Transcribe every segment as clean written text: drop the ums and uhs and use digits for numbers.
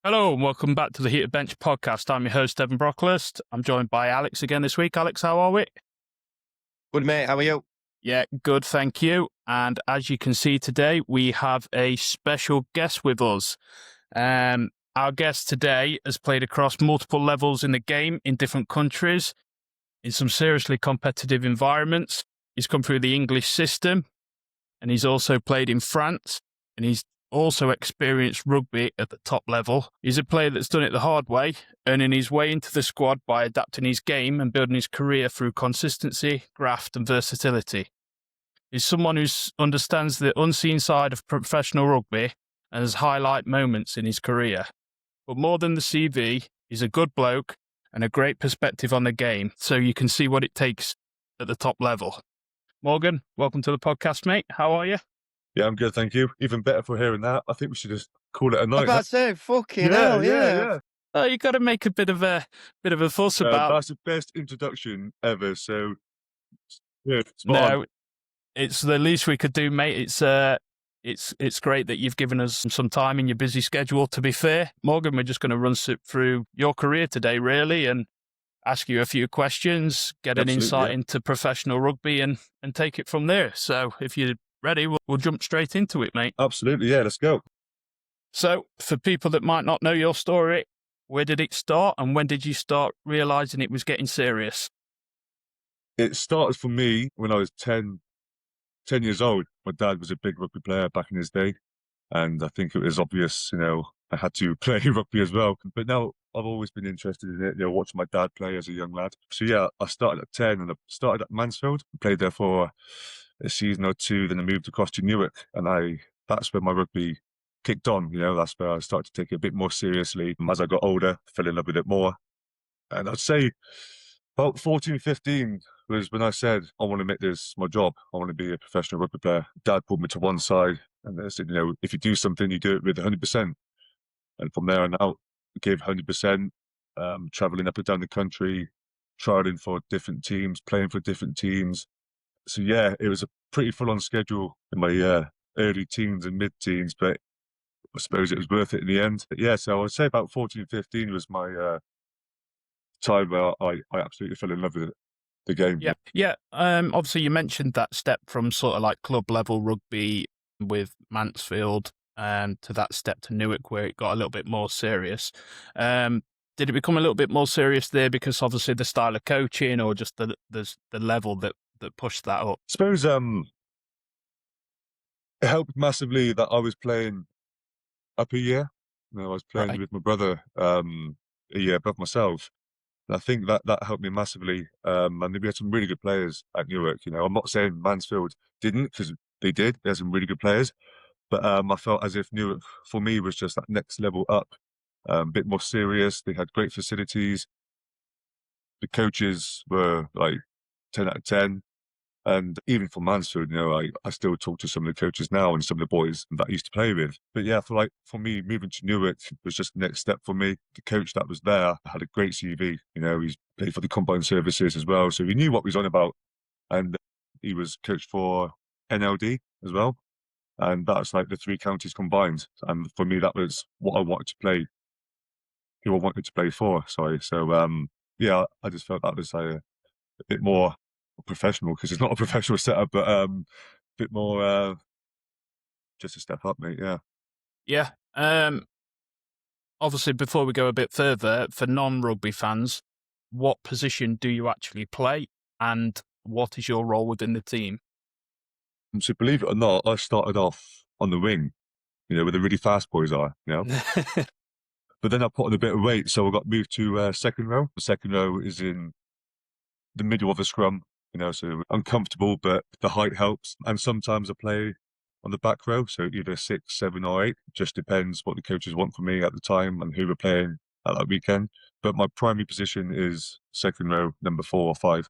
Hello and welcome back to the Heated Bench podcast. I'm your host, Devon Brocklehurst. I'm joined by Alex again this week. Alex, how are we? Good, mate. How are you? Yeah, good, thank you. And as you can see today, we have a special guest with us. Our guest today has played across multiple levels in the game in different countries, in some seriously competitive environments. He's come through the English system, and he's also played in France, and he's also experienced rugby at the top level. He's a player that's done it the hard way, earning his way into the squad by adapting his game and building his career through consistency, graft and versatility. He's someone who understands the unseen side of professional rugby and has highlight moments in his career. But more than the CV, he's a good bloke and a great perspective on the game, so you can see what it takes at the top level. Morgan, welcome to the podcast, mate. How are you? Yeah, I'm good, thank you. Even better for hearing that. I think we should just call it a night. I'm about to say, fucking hell, yeah. Oh, you got to make a bit of a fuss about. That's the best introduction ever. So, yeah, No, it's the least we could do, mate. It's great that you've given us some time in your busy schedule. To be fair, Morgan, we're just going to run through your career today, really, and ask you a few questions, get an insight into professional rugby, and take it from there. So, if you're ready, we'll jump straight into it, mate. Absolutely, yeah, let's go. So, for people that might not know your story, where did it start and when did you start realising it was getting serious? It started for me when I was 10 years old. My dad was a big rugby player back in his day, and I think it was obvious, I had to play rugby as well. But now I've always been interested in it, watching my dad play as a young lad. So yeah, I started at 10 and I started at Mansfield, played there for a season or two, then I moved across to Newark, and that's where my rugby kicked on. That's where I started to take it a bit more seriously. As I got older, fell in love with it more. And I'd say about 14, 15 was when I said, I want to make this my job. I want to be a professional rugby player. Dad pulled me to one side and they said, if you do something, you do it with 100%. And from there on out, I gave 100%, traveling up and down the country, trialing for different teams, playing for different teams. So yeah, it was a pretty full-on schedule in my early teens and mid-teens, but I suppose it was worth it in the end. But yeah, so I would say about 14, 15 was my time where I absolutely fell in love with the game. Yeah. Obviously, you mentioned that step from sort of like club level rugby with Mansfield to that step to Newark where it got a little bit more serious. Did it become a little bit more serious there because obviously the style of coaching or just the level that pushed that up? I suppose it helped massively that I was playing up a year. I was playing with my brother a year above myself. And I think that helped me massively. And we had some really good players at Newark. I'm not saying Mansfield didn't, because they did. They had some really good players. But I felt as if Newark, for me, was just that next level up. A bit more serious. They had great facilities. The coaches were like 10 out of 10. And even for Mansfield, I still talk to some of the coaches now and some of the boys that I used to play with. But yeah, for me, moving to Newark was just the next step for me. The coach that was there had a great CV. He's played for the Combined Services as well. So he knew what he was on about. And he was coached for NLD as well. And that's like the 3 counties combined. And for me, that was what I wanted to play, who I wanted to play for. Sorry. So, yeah, I just felt that was a bit more professional, because it's not a professional setup, but a bit more just a step up, mate. Yeah. Obviously, before we go a bit further, for non-rugby fans, what position do you actually play and what is your role within the team? So believe it or not, I started off on the wing, where the really fast boys are, But then I put on a bit of weight, so I got moved to second row. The second row is in the middle of a scrum, so uncomfortable, but the height helps. And sometimes I play on the back row, so either 6, 7 or 8. Just depends what the coaches want from me at the time and who we're playing at that weekend. But my primary position is second row, number 4 or 5.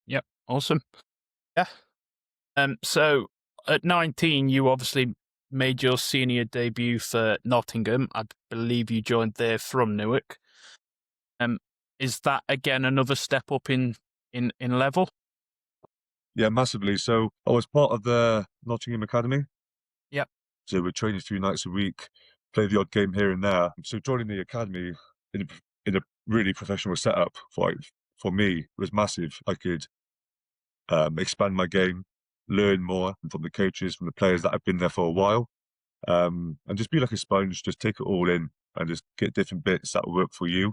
Yep, awesome. Yeah. So at 19, you obviously made your senior debut for Nottingham. I believe you joined there from Newark. Is that again another step up in level? Yeah, massively. So I was part of the Nottingham Academy. Yep. So we're training 3 nights a week. play the odd game here and there. So joining the academy in a really professional setup for me was massive. I could expand my game, learn more from the coaches, from the players that have been there for a while, and just be like a sponge, just take it all in and just get different bits that will work for you.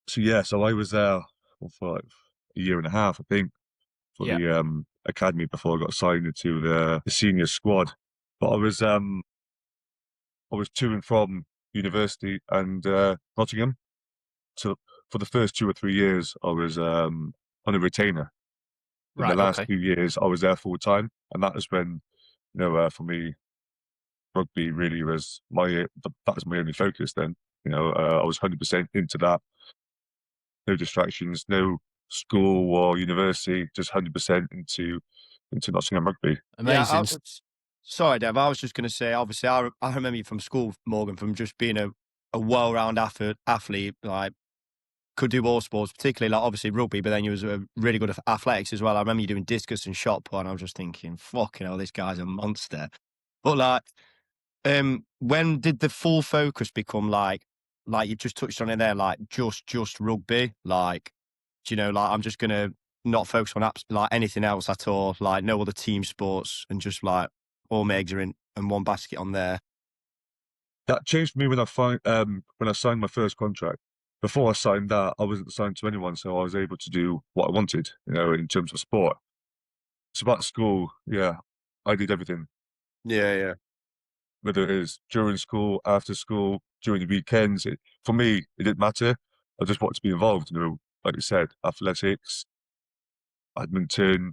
So yeah, so I was there for like a year and a half, I think, for the academy before I got signed into the senior squad. But I was to and from university and Nottingham. So for the first 2 or 3 years, I was on a retainer. In the last 2 years, I was there full time, and that was when, for me, rugby really was that was my only focus. Then, I was 100% into that. No distractions, no school or university, just 100% into Nottingham rugby. Amazing. Yeah, sorry, Dev. I was just going to say, obviously, I remember you from school, Morgan, from just being a well-round athlete, like could do all sports, particularly like obviously rugby, but then you was really good at athletics as well. I remember you doing discus and shot put, and I was just thinking, fucking hell, this guy's a monster. But like, when did the full focus become like you just touched on it there, like just rugby? Like, like I'm just gonna not focus on like anything else at all, like no other team sports, and just like all my eggs are in one basket on there. That changed for me when I signed my first contract. Before I signed that, I wasn't signed to anyone, so I was able to do what I wanted, in terms of sport. So about school, yeah, I did everything. Yeah. Whether it is during school, after school, during the weekends, for me, it didn't matter. I just wanted to be involved, like you said, athletics, badminton,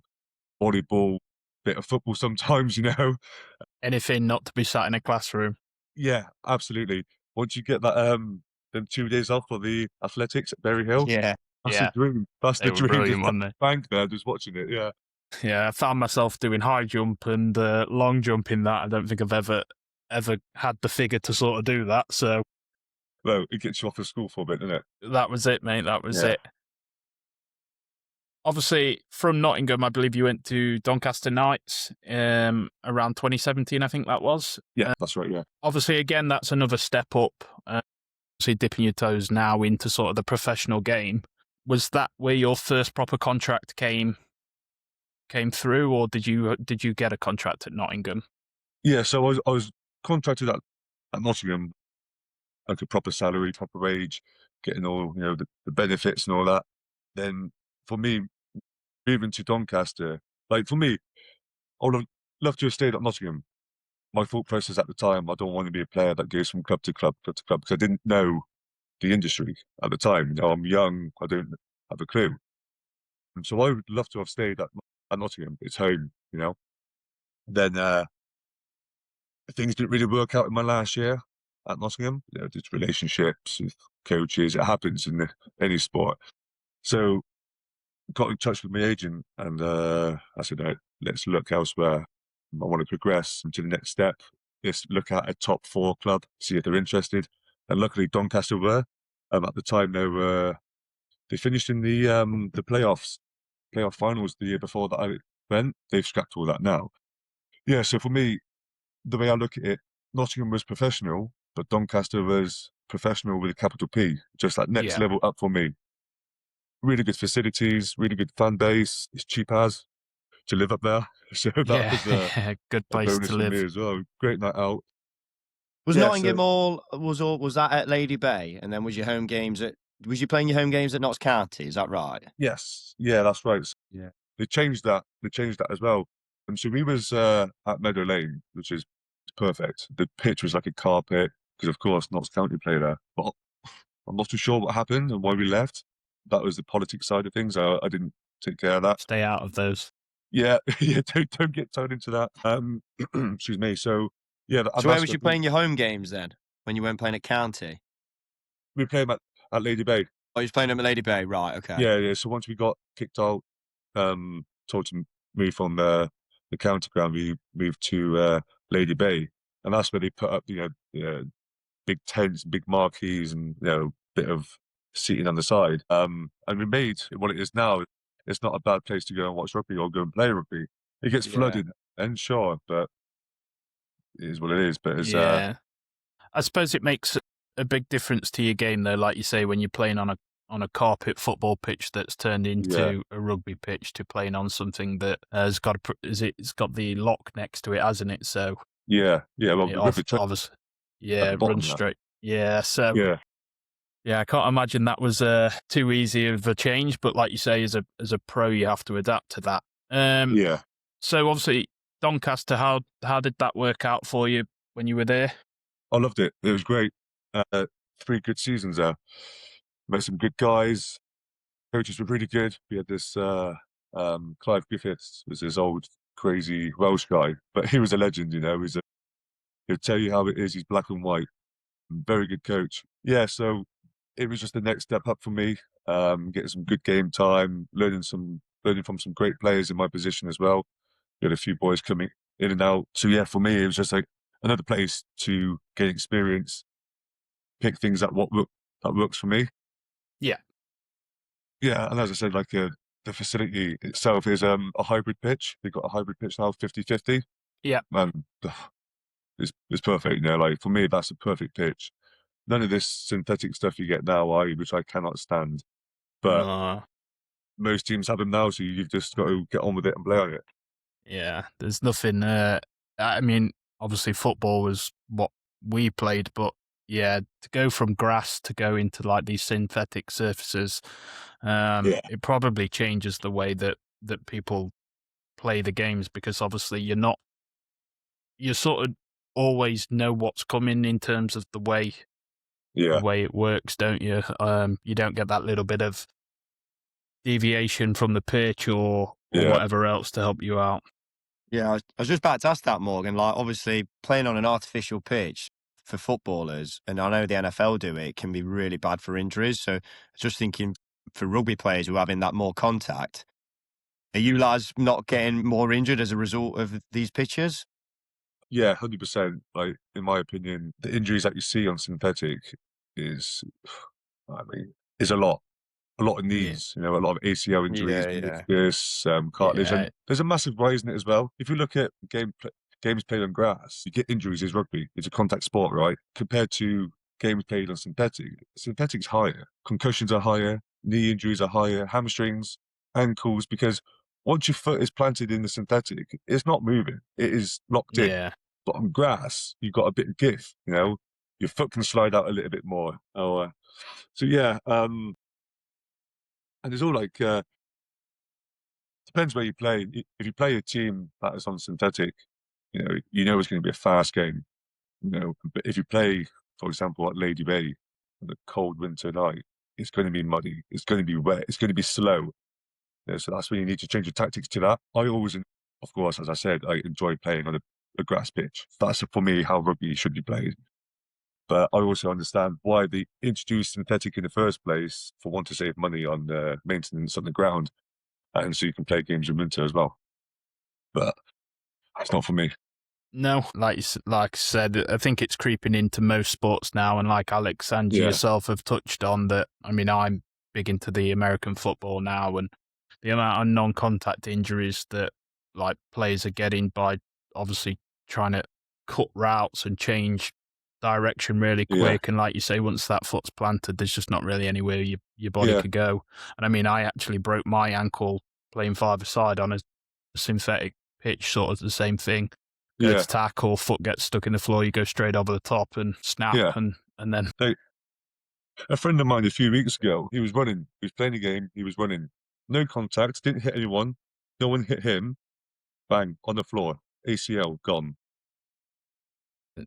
volleyball, bit of football sometimes, Anything not to be sat in a classroom. Yeah, absolutely. Once you get that them 2 days off for the athletics at Berry Hill, Yeah. that's the dream. That's They the were dream. brilliant, Just weren't they? bank there, just watching it. Yeah. Yeah, I found myself doing high jump and long jump in that. I don't think I've ever had the figure to sort of do that. So Well, it gets you off of school for a bit, doesn't it? that was it, mate. That was Yeah. it. Obviously, from Nottingham, I believe you went to Doncaster Knights around 2017, I think that was. Yeah, that's right. Yeah. Obviously, again, that's another step up. Obviously, dipping your toes now into sort of the professional game. Was that where your first proper contract came through, or did you get a contract at Nottingham? Yeah. So I was contracted at Nottingham, like a proper salary, proper wage, getting all the benefits and all that. Then for me, moving to Doncaster, like for me, I would have loved to have stayed at Nottingham. My thought process at the time, I don't want to be a player that goes from club to club, because I didn't know the industry at the time. I'm young, I don't have a clue. And so I would love to have stayed at Nottingham. It's home, Then things didn't really work out in my last year at Nottingham. Just relationships with coaches. It happens in any sport. So got in touch with my agent and I said, let's look elsewhere. I want to progress to the next step. Let's look at a top 4 club, see if they're interested. And luckily Doncaster were. At the time they finished in the playoff finals the year before that I went. They've scrapped all that now. Yeah, so for me, the way I look at it, Nottingham was professional, but Doncaster was professional with a capital P, just that next level up for me. Really good facilities, really good fan base. It's cheap as to live up there. So that was a good a place bonus to for me live. as well. Great night out. Was Yeah, Nottingham was that at Lady Bay, and then was you playing your home games at Notts County? Is that right? Yes, yeah, that's right. Yeah. They changed that. They changed that as well. And so we was at Meadow Lane, which is perfect. The pitch was like a carpet because, of course, Notts County play there. But I'm not too sure what happened and why we left. That was the politics side of things. I didn't take care of that. Stay out of those. Yeah, yeah. Don't get tied into that. Excuse me. So yeah. So where was you playing your home games then? When you weren't playing at County? We played at Lady Bay. Oh, you was playing them at Lady Bay, right? Okay. Yeah. So once we got kicked out, told to move from the county ground, we moved to Lady Bay, and that's where they put up big tents, big marquees, and bit of seating on the side. And we made it what it is now. It's not a bad place to go and watch rugby or go and play rugby. It gets flooded, and sure, but it is what it is. But it's I suppose it makes a big difference to your game, though. Like you say, when you're playing on a carpet football pitch that's turned into a rugby pitch, to playing on something that has got it's got the lock next to it, hasn't it? So yeah. Well, it the rugby turn obviously, at the it runs bottom now. straight. Yeah, so Yeah, yeah, I can't imagine that was too easy of a change. But like you say, as a pro, you have to adapt to that. yeah. So obviously, Doncaster, how did that work out for you when you were there? I loved it. It was great. 3 good seasons there. Met some good guys. Coaches were really good. We had this Clive Griffiths, was this old crazy Welsh guy, but he was a legend. He'll tell you how it is. He's black and white. Very good coach. Yeah, so it was just the next step up for me. Getting some good game time, learning from some great players in my position as well. We had a few boys coming in and out. So yeah, for me, it was just like another place to gain experience, pick things that works for me. Yeah. Yeah, and as I said, the facility itself is a hybrid pitch. They've got a hybrid pitch now, 50-50. Yeah. And it's perfect. Like for me, that's a perfect pitch. None of this synthetic stuff you get now, which I cannot stand. But No. most teams have them now, so you've just got to get on with it and play on it. Yeah, there's nothing. I mean, obviously, football was what we played, but yeah, to go from grass to go into like these synthetic surfaces, it probably changes the way that people play the games, because obviously you sort of always know what's coming in terms of the way it works, don't you? You don't get that little bit of deviation from the pitch or whatever else to help you out. Yeah, I was just about to ask that, Morgan. Like, obviously, playing on an artificial pitch for footballers, and I know the NFL do it, can be really bad for injuries. So, just thinking for rugby players who are having that more contact, are you lads not getting more injured as a result of these pitches? Yeah, 100%. Like, in my opinion, the injuries that you see on synthetic is, is a lot. A lot of knees, a lot of ACL injuries, meniscus, cartilage, and there's a massive rise in it as well. If you look at games played on grass, you get injuries as rugby. It's a contact sport, right? Compared to games played on synthetic's higher. Concussions are higher, knee injuries are higher, hamstrings, ankles, because once your foot is planted in the synthetic, it's not moving. It is locked in. Yeah. But on grass, you've got a bit of give, your foot can slide out a little bit more. So yeah, and it's all depends where you play. If you play a team that is on synthetic, it's going to be a fast game. But if you play, for example, at Lady Bay on a cold winter night, it's going to be muddy. It's going to be wet. It's going to be slow. So that's when you need to change your tactics to that. I always, of course, as I said, I enjoy playing on a grass pitch. That's for me how rugby should be played. But I also understand why they introduced synthetic in the first place, for one, to save money on maintenance on the ground, and so you can play games in winter as well. But it's not for me. No, like I said, I think it's creeping into most sports now, and like Alex and yourself have touched on that. I mean, I'm big into the American football now, and the amount of non-contact injuries that like players are getting by obviously trying to cut routes and change direction really quick. And like you say, once that foot's planted, there's just not really anywhere your body could go. And I mean, I actually broke my ankle playing five-a-side on a synthetic pitch, sort of the same thing. Go to tackle, foot gets stuck in the floor, you go straight over the top and snap, and then... A friend of mine a few weeks ago, he was running, he was playing a game, he was running. No contact, didn't hit anyone, no one hit him, bang, on the floor, ACL, gone. I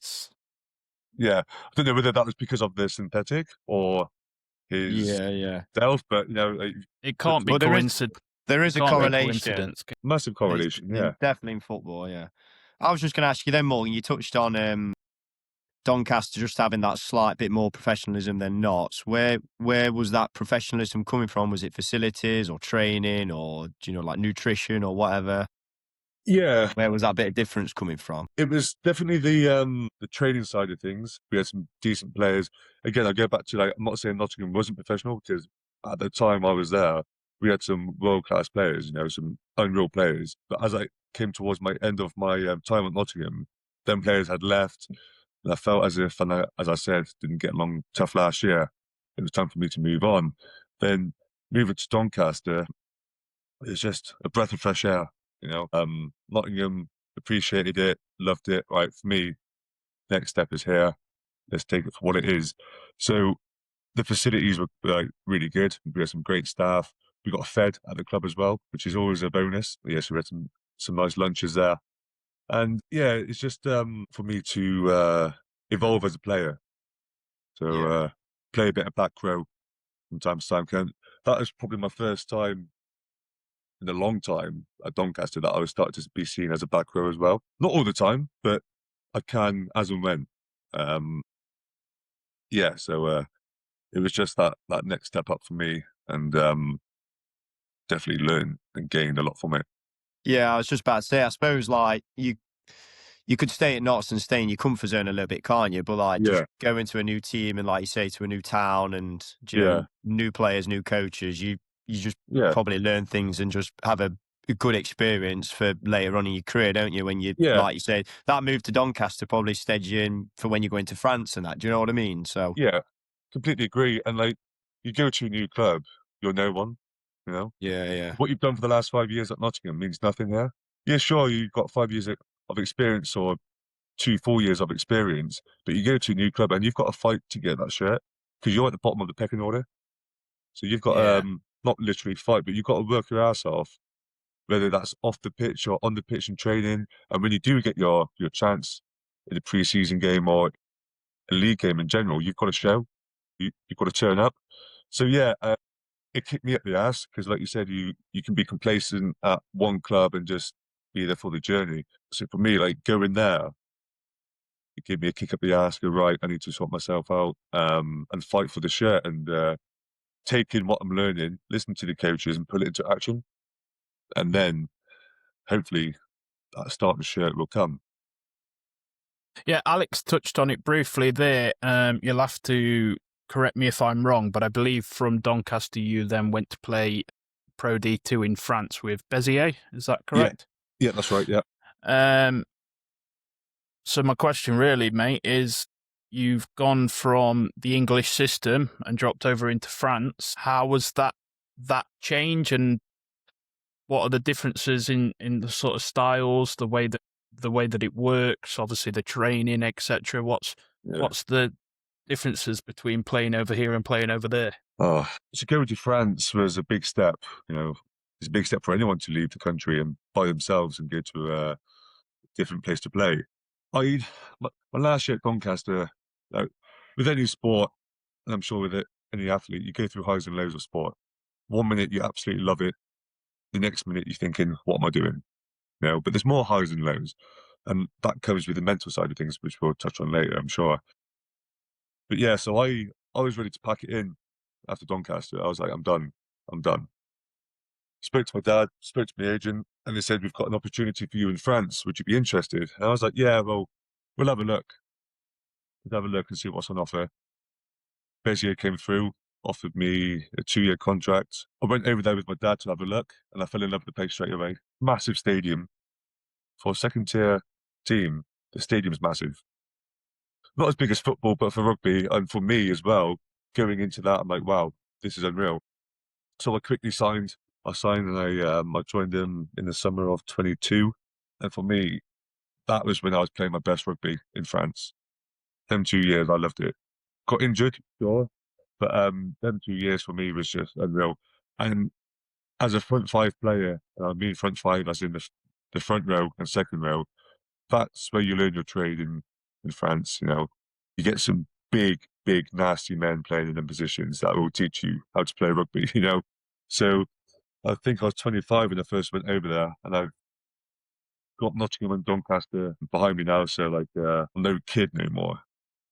don't know whether that was because of the synthetic or his health, but it can't be coincidence. There is a correlation. Massive correlation, definitely in football. I was just going to ask you then, Morgan, you touched on Doncaster just having that slight bit more professionalism than Notts. Where was that professionalism coming from? Was it facilities or training or like nutrition or whatever? Yeah. Where was that bit of difference coming from? It was definitely the training side of things. We had some decent players. Again, I go back to I'm not saying Nottingham wasn't professional, because at the time I was there, we had some world-class players, some unreal players. But as I came towards my end of my time at Nottingham, them players had left. And I felt as if, and as I said, didn't get along tough last year. It was time for me to move on. Then moving to Doncaster, it's just a breath of fresh air. Nottingham appreciated it, loved it. Right, for me, next step is here. Let's take it for what it is. So the facilities were really good. We had some great staff. We got fed at the club as well, which is always a bonus. Yes, we had some nice lunches there. And yeah, it's just for me to evolve as a player. So play a bit of back row from time to time. That was probably my first time in a long time at Doncaster that I was starting to be seen as a back row as well. Not all the time, but I can as and when. So it was just that next step up for me, and definitely learned and gained a lot from it. Yeah, I was just about to say, I suppose like you could stay at Notts and stay in your comfort zone a little bit, can't you? But like just Yeah, go into a new team and like you say, to a new town and yeah, new players, new coaches, you just yeah, probably learn things and just have a good experience for later on in your career, don't you? When you yeah, like you said, that move to Doncaster probably steadied you in for when you go into France and that. Do you know what I mean? So yeah. Completely agree. And like, you go to a new club, you're no one. You know, yeah. what you've done for the last 5 years at Nottingham means nothing here. Yeah, sure, you've got 5 years of experience or 2, 4 years of experience, but you go to a new club and you've got to fight to get that shirt because you're at the bottom of the pecking order. So you've got Yeah. not literally fight, but you've got to work your ass off, whether that's off the pitch or on the pitch in training. And when you do get your chance in a pre-season game or a league game in general, you've got to show. You've got to turn up. So yeah, it kicked me up the ass because, like you said, you can be complacent at one club and just be there for the journey. So for me, like going there, it gave me a kick up the ass. Go right, I need to sort myself out and fight for the shirt and take in what I'm learning, listen to the coaches, and put it into action. And then hopefully that starting shirt will come. Yeah, Alex touched on it briefly there. You'll have to correct me if I'm wrong, but I believe from Doncaster you then went to play Pro D2 in France with Béziers. Is that correct? Yeah, that's right. Yeah. So my question really, mate, is you've gone from the English system and dropped over into France. How was that change, and what are the differences in the sort of styles, the way that it works, obviously the training, etc. What's the differences between playing over here and playing over there? Oh, to go to France was a big step. It's a big step for anyone to leave the country and by themselves and go to a different place to play. My last year at Doncaster, like, with any sport, and I'm sure with any athlete, you go through highs and lows of sport. 1 minute you absolutely love it, the next minute you're thinking, "What am I doing?" But there's more highs and lows, and that comes with the mental side of things, which we'll touch on later, I'm sure. But yeah, so I was ready to pack it in after Doncaster. I was like, I'm done. Spoke to my dad, spoke to my agent, and they said, "We've got an opportunity for you in France. Would you be interested?" And I was like, "Yeah, well, we'll have a look. We'll have a look and see what's on offer." Bezier came through, offered me a 2-year contract. I went over there with my dad to have a look, and I fell in love with the place straight away. Massive stadium. For a second-tier team, the stadium's massive. Not as big as football, but for rugby, and for me as well, going into that, I'm like, wow, this is unreal. So I quickly signed. I signed and I joined them in the summer of 22. And for me, that was when I was playing my best rugby in France. Them 2 years, I loved it. Got injured, sure, but them 2 years for me was just unreal. And as a front five player, I mean front five as in the front row and second row, that's where you learn your trade in France. You get some big, nasty men playing in them positions that will teach you how to play rugby. So I think I was 25 when I first went over there, and I've got Nottingham and Doncaster behind me now. So like, I'm no kid no more.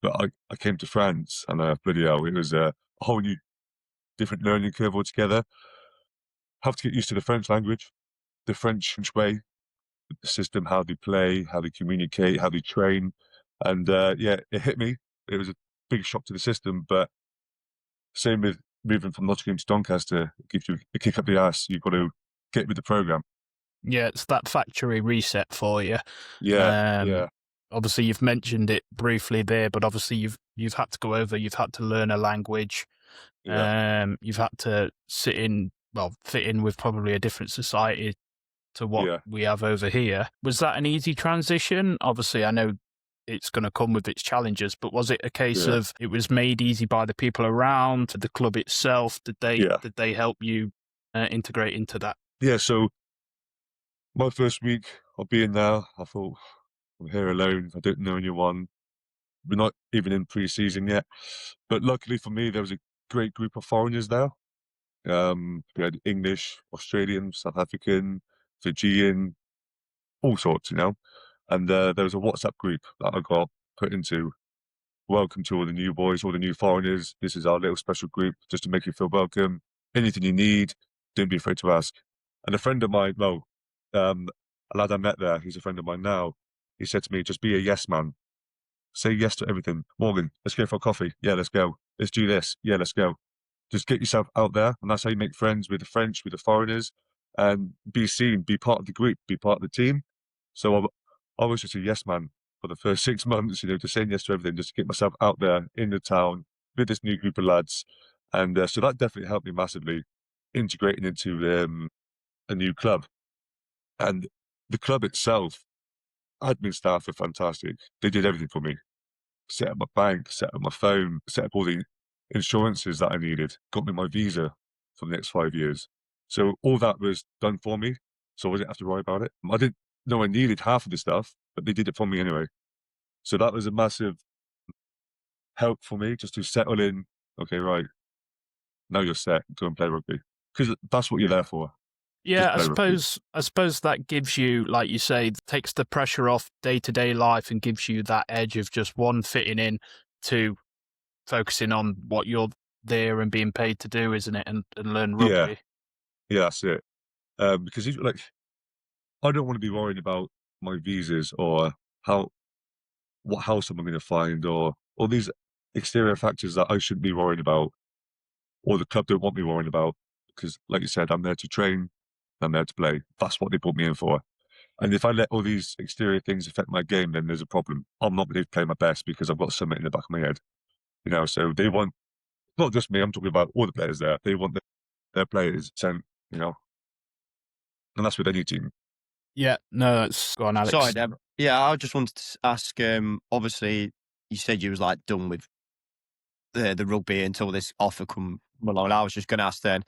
But I came to France, and bloody hell, it was a whole new, different learning curve altogether. Have to get used to the French language, the French way, the system, how they play, how they communicate, how they train. And yeah, it hit me. It was a big shock to the system, but same with moving from Nottingham to Doncaster, it gives you a kick up the ass. You've got to get with the program. Yeah, it's that factory reset for you. Yeah, yeah. Obviously, you've mentioned it briefly there, but obviously you've had to go over, you've had to learn a language, you've had to fit in with probably a different society to what we have over here. Was that an easy transition? Obviously, I know it's going to come with its challenges, but was it a case of it was made easy by the people around, the club itself? Did they help you integrate into that? Yeah, so my first week of being there, I thought, I'm here alone. I don't know anyone. We're not even in pre-season yet. But luckily for me, there was a great group of foreigners there. We had English, Australian, South African, Fijian, all sorts, And there was a WhatsApp group that I got put into. Welcome to all the new boys, all the new foreigners. This is our little special group just to make you feel welcome. Anything you need, don't be afraid to ask. And a friend of mine, a lad I met there, he's a friend of mine now, he said to me, just be a yes man. Say yes to everything. Morgan, let's go for a coffee. Yeah, let's go. Let's do this. Yeah, let's go. Just get yourself out there. And that's how you make friends with the French, with the foreigners, and be seen, be part of the group, be part of the team. So I was just a yes man for the first 6 months, just saying yes to everything, just to get myself out there in the town with this new group of lads. And so that definitely helped me massively integrating into a new club. And the club itself, admin staff are fantastic. They did everything for me. Set up my bank, set up my phone, set up all the insurances that I needed, got me my visa for the next 5 years. So all that was done for me, so I didn't have to worry about it. I didn't know I needed half of the stuff, but they did it for me anyway. So that was a massive help for me, just to settle in. Okay, right, now you're set, go and play rugby. Because that's what you're there for. Yeah, I suppose that gives you, like you say, takes the pressure off day-to-day life and gives you that edge of just one, fitting in, two, focusing on what you're there and being paid to do, isn't it? And learn rugby. Yeah, that's it. Because I don't want to be worried about my visas or what house am I going to find or all these exterior factors that I shouldn't be worried about or the club don't want me worrying about. Because like you said, I'm there to train, I'm there to play. That's what they put me in for. And if I let all these exterior things affect my game, then there's a problem. I'm not going to play my best because I've got something in the back of my head. So they want, not just me, I'm talking about all the players there. They want their players sent, and that's with any team. Yeah, no, that's go on, Alex. Sorry, Deb. Yeah, I just wanted to ask, obviously, you said you was done with the rugby until this offer come along. I was just going to ask then,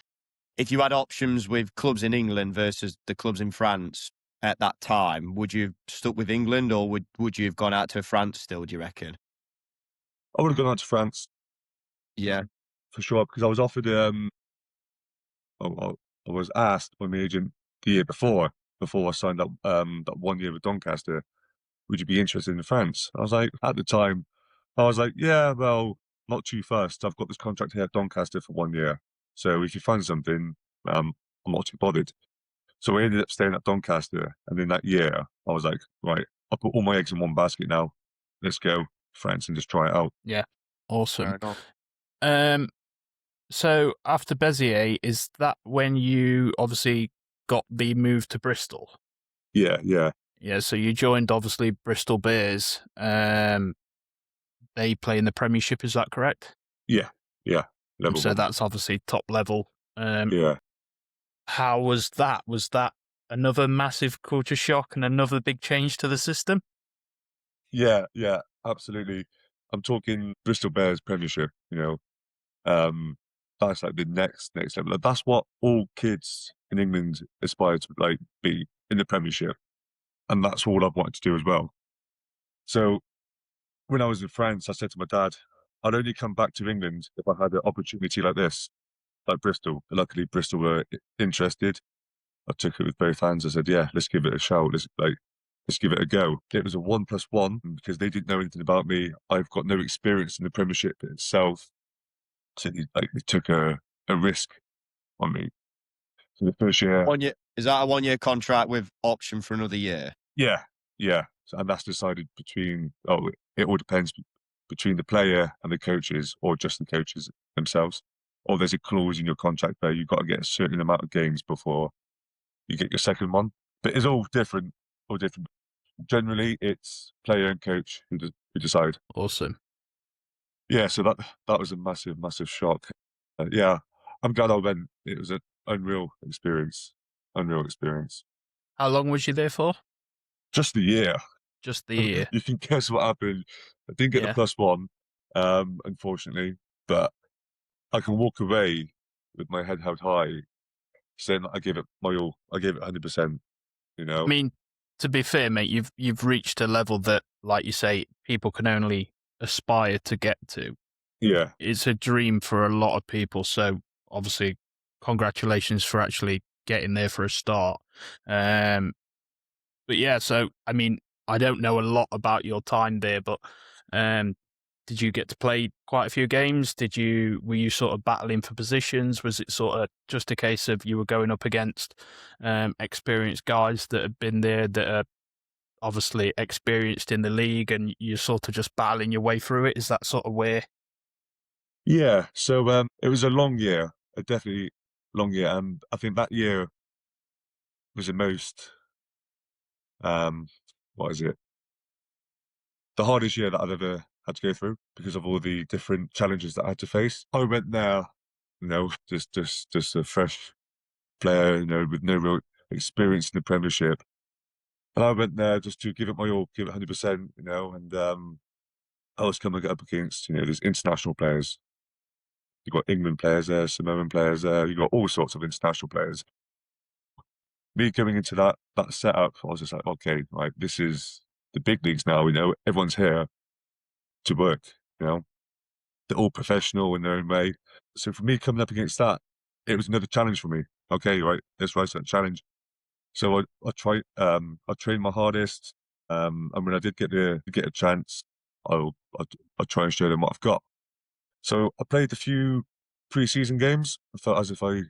if you had options with clubs in England versus the clubs in France at that time, would you have stuck with England or would you have gone out to France still, do you reckon? I would have gone out to France. Yeah. For sure, because I was offered, I was asked by my agent the year before I signed up that 1 year with Doncaster, would you be interested in France? I was like, at the time, yeah, well, not too fast. I've got this contract here at Doncaster for 1 year. So if you find something, I'm not too bothered. So I ended up staying at Doncaster. And in that year, I was like, right, I'll put all my eggs in one basket now. Let's go France and just try it out. Yeah. Awesome. So after Bezier, is that when you obviously got the move to Bristol? Yeah. Yeah, so you joined obviously Bristol Bears. They play in the Premiership, is that correct? Yeah. Level so one. That's obviously top level. Yeah. How was that? Was that another massive culture shock and another big change to the system? Yeah, absolutely. I'm talking Bristol Bears Premiership, that's like the next level. Like, that's what all kids in England aspire to be in the Premiership. And that's all I've wanted to do as well. So when I was in France, I said to my dad, I'd only come back to England if I had an opportunity like this, like Bristol. Luckily, Bristol were interested. I took it with both hands. I said, yeah, let's give it a shot. Let's give it a go. It was a 1+1 because they didn't know anything about me. I've got no experience in the Premiership itself. So they took a risk on me. So the first year. 1 year, is that a 1 year contract with option for another year? Yeah. So, and that's decided it all depends between the player and the coaches, or just the coaches themselves. Or there's a clause in your contract where you've got to get a certain amount of games before you get your second one. But it's all different. generally it's player and coach who decide. Awesome. Yeah, so that was a massive, massive shock. Yeah, I'm glad I went. It was an unreal experience. Unreal experience. How long was you there for? Just a year. Just the year. You can guess what happened. I didn't get the Yeah. +1, unfortunately, but I can walk away with my head held high, saying that I gave it my all. I gave it 100%. You I know. mean, to be fair, mate, you've reached a level that, like you say, people can only aspire to get to. Yeah. It's a dream for a lot of people. So obviously, congratulations for actually getting there for a start. But yeah, so I mean, I don't know a lot about your time there, but did you get to play quite a few games? Were you sort of battling for positions? Was it sort of just a case of you were going up against experienced guys that have been there, that are obviously experienced in the league, and you're sort of just battling your way through it? Is that sort of where? Yeah. So it was a long year, a definitely long year, and I think that year was the most what is it? The hardest year that I've ever had to go through because of all the different challenges that I had to face. I went there, just a fresh player, with no real experience in the Premiership. And I went there just to give it my all, give it 100%, and I was coming up against, these international players. You've got England players there, Samoan players there, you've got all sorts of international players. Me going into that setup, I was just like, okay, like this is the big leagues now, everyone's here to work, they're all professional in their own way. So for me coming up against that, it was another challenge for me. Okay, right, let's rise to that challenge. So I trained my hardest, and when I did get a chance, I'll try and show them what I've got. So I played a few pre-season games. I felt as if I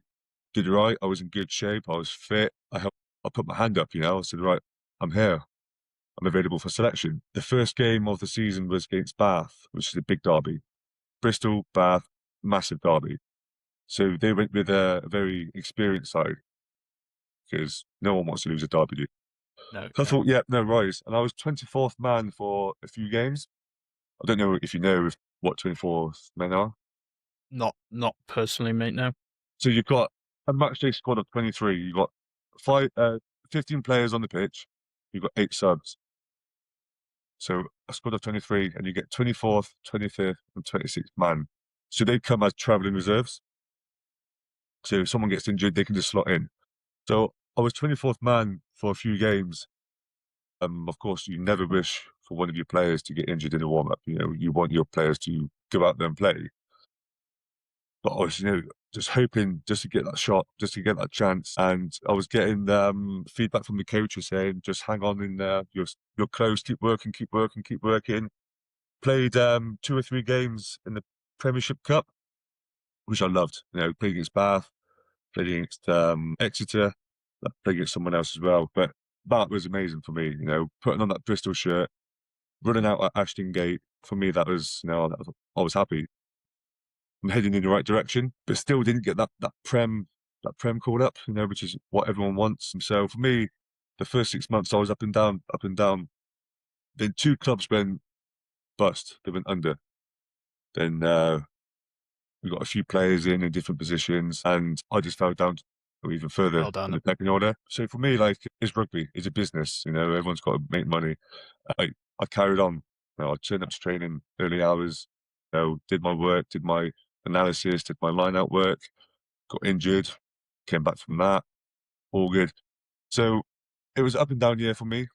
did right. I was in good shape. I was fit. I put my hand up. I said, right, I'm here. I'm available for selection. The first game of the season was against Bath, which is a big derby. Bristol, Bath, massive derby. So they went with a very experienced side because no one wants to lose a derby. No, So I no, thought, yeah, no worries. And I was 24th man for a few games. I don't know if you know what 24th men are. not personally, mate. No. So you've got a matchday squad of 23. You've got 15 players on the pitch. You've got 8 subs. So a squad of 23, and you get 24th, 25th, and 26th man. So they come as travelling reserves. So if someone gets injured, they can just slot in. So I was 24th man for a few games. Of course, you never wish for one of your players to get injured in a warm-up. You want your players to go out there and play. But I was, just hoping just to get that shot, just to get that chance. And I was getting feedback from the coaches saying, just hang on in there. You're close. Keep working, keep working, keep working. Played 2 or 3 games in the Premiership Cup, which I loved. Played against Bath, played against Exeter, played against someone else as well. But that was amazing for me. Putting on that Bristol shirt, running out at Ashton Gate. For me, that was, I was happy. I'm heading in the right direction, but still didn't get that Prem called up, which is what everyone wants. And so for me, the first 6 months I was up and down, up and down. Then 2 clubs went bust. They went under. Then we got a few players in different positions, and I just fell down even further Well done. in the pecking order. So for me, like, it's rugby, it's a business. Everyone's got to make money. I carried on. I turned up to training early hours. Did my work, did my analysis, did my line-out work. Got injured, came back from that. All good. So it was up and down year for me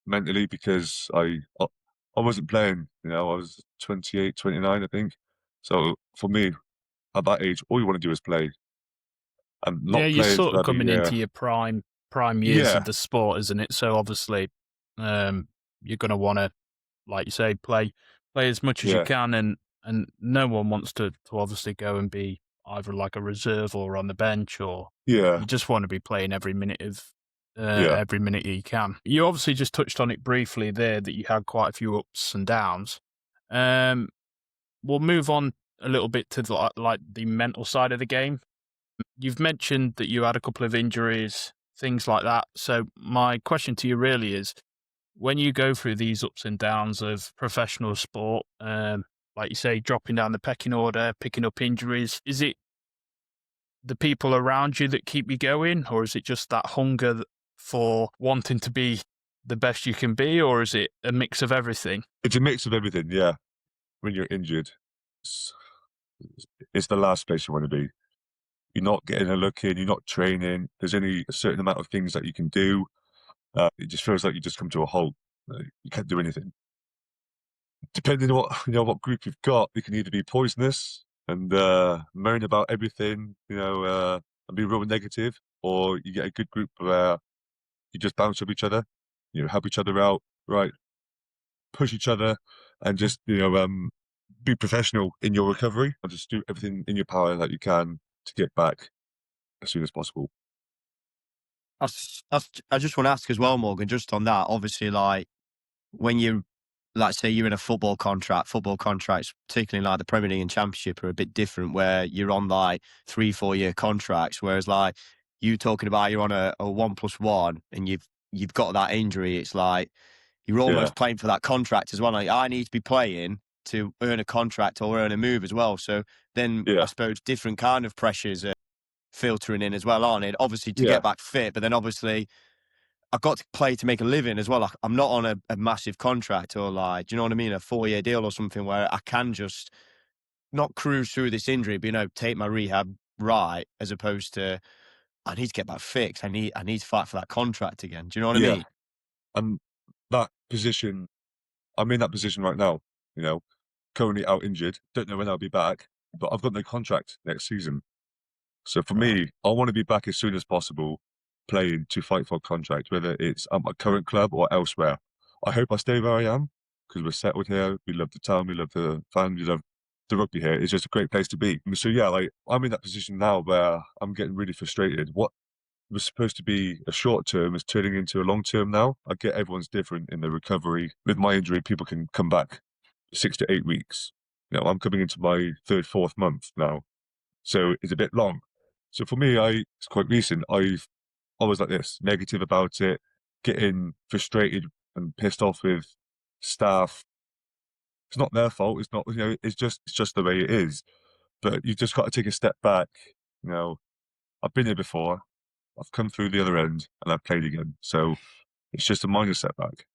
mentally because I wasn't playing. I was 28, 29, I think. So for me, at that age, all you want to do is play. And Yeah, not you're play is sort of bloody, coming into your prime years of yeah, the sport, isn't it? So obviously, you're going to want to, like you say, play as much as you yeah, can, and no one wants to obviously go and be either like a reserve or on the bench, or yeah, you just want to be playing yeah, every minute you can. You obviously just touched on it briefly there that you had quite a few ups and downs. We'll move on a little bit to like the mental side of the game. You've mentioned that you had a couple of injuries, things like that. So my question to you really is, when you go through these ups and downs of professional sport, like you say, dropping down the pecking order, picking up injuries, is it the people around you that keep you going, or is it just that hunger for wanting to be the best you can be, or is it a mix of everything? It's a mix of everything, yeah. When you're injured, it's, it's the last place you want to be. You're not getting a look in, you're not training. There's only a certain amount of things that you can do. It just feels like you just come to a halt. You can't do anything. Depending on what group you've got, they can either be poisonous and moan about everything, and be real negative, or you get a good group where you just bounce off each other, help each other out, right? Push each other, and just be professional in your recovery, and just do everything in your power that you can to get back as soon as possible. I just want to ask as well, Morgan, just on that. Obviously, like when you, like, say you're in a football contracts, particularly like the Premier League and Championship, are a bit different, where you're on like 3-4 year contracts. Whereas like you talking about you're on a 1+1 and you've got that injury, it's like you're Yeah, almost playing for that contract as well. Like I need to be playing to earn a contract or earn a move as well. So then I yeah, suppose different kind of pressures are filtering in as well, aren't it? Obviously to yeah, get back fit, but then obviously I've got to play to make a living as well. Like, I'm not on a massive contract or like, do you know what I mean? A 4 year deal or something where I can just not cruise through this injury, but take my rehab right, as opposed to I need to get back fixed. I need to fight for that contract again. Do you know what I yeah. mean? And that position, I'm in that position right now. You know, currently out injured. Don't know when I'll be back, but I've got no contract next season. So for Right. me, I want to be back as soon as possible, playing to fight for a contract, whether it's at my current club or elsewhere. I hope I stay where I am because we're settled here. We love the town, we love the fans, we love the rugby here. It's just a great place to be. So yeah, like I'm in that position now where I'm getting really frustrated. What was supposed to be a short term is turning into a long term now. I get everyone's different in the recovery. With my injury, people can come back 6 to 8 weeks. I'm coming into my third, fourth month now. So it's a bit long. So for me, it's quite recent. I've always like this, negative about it, getting frustrated and pissed off with staff. It's not their fault. It's not, it's just the way it is. But you've just got to take a step back. You know, I've been here before. I've come through the other end and I've played again. So it's just a minor setback.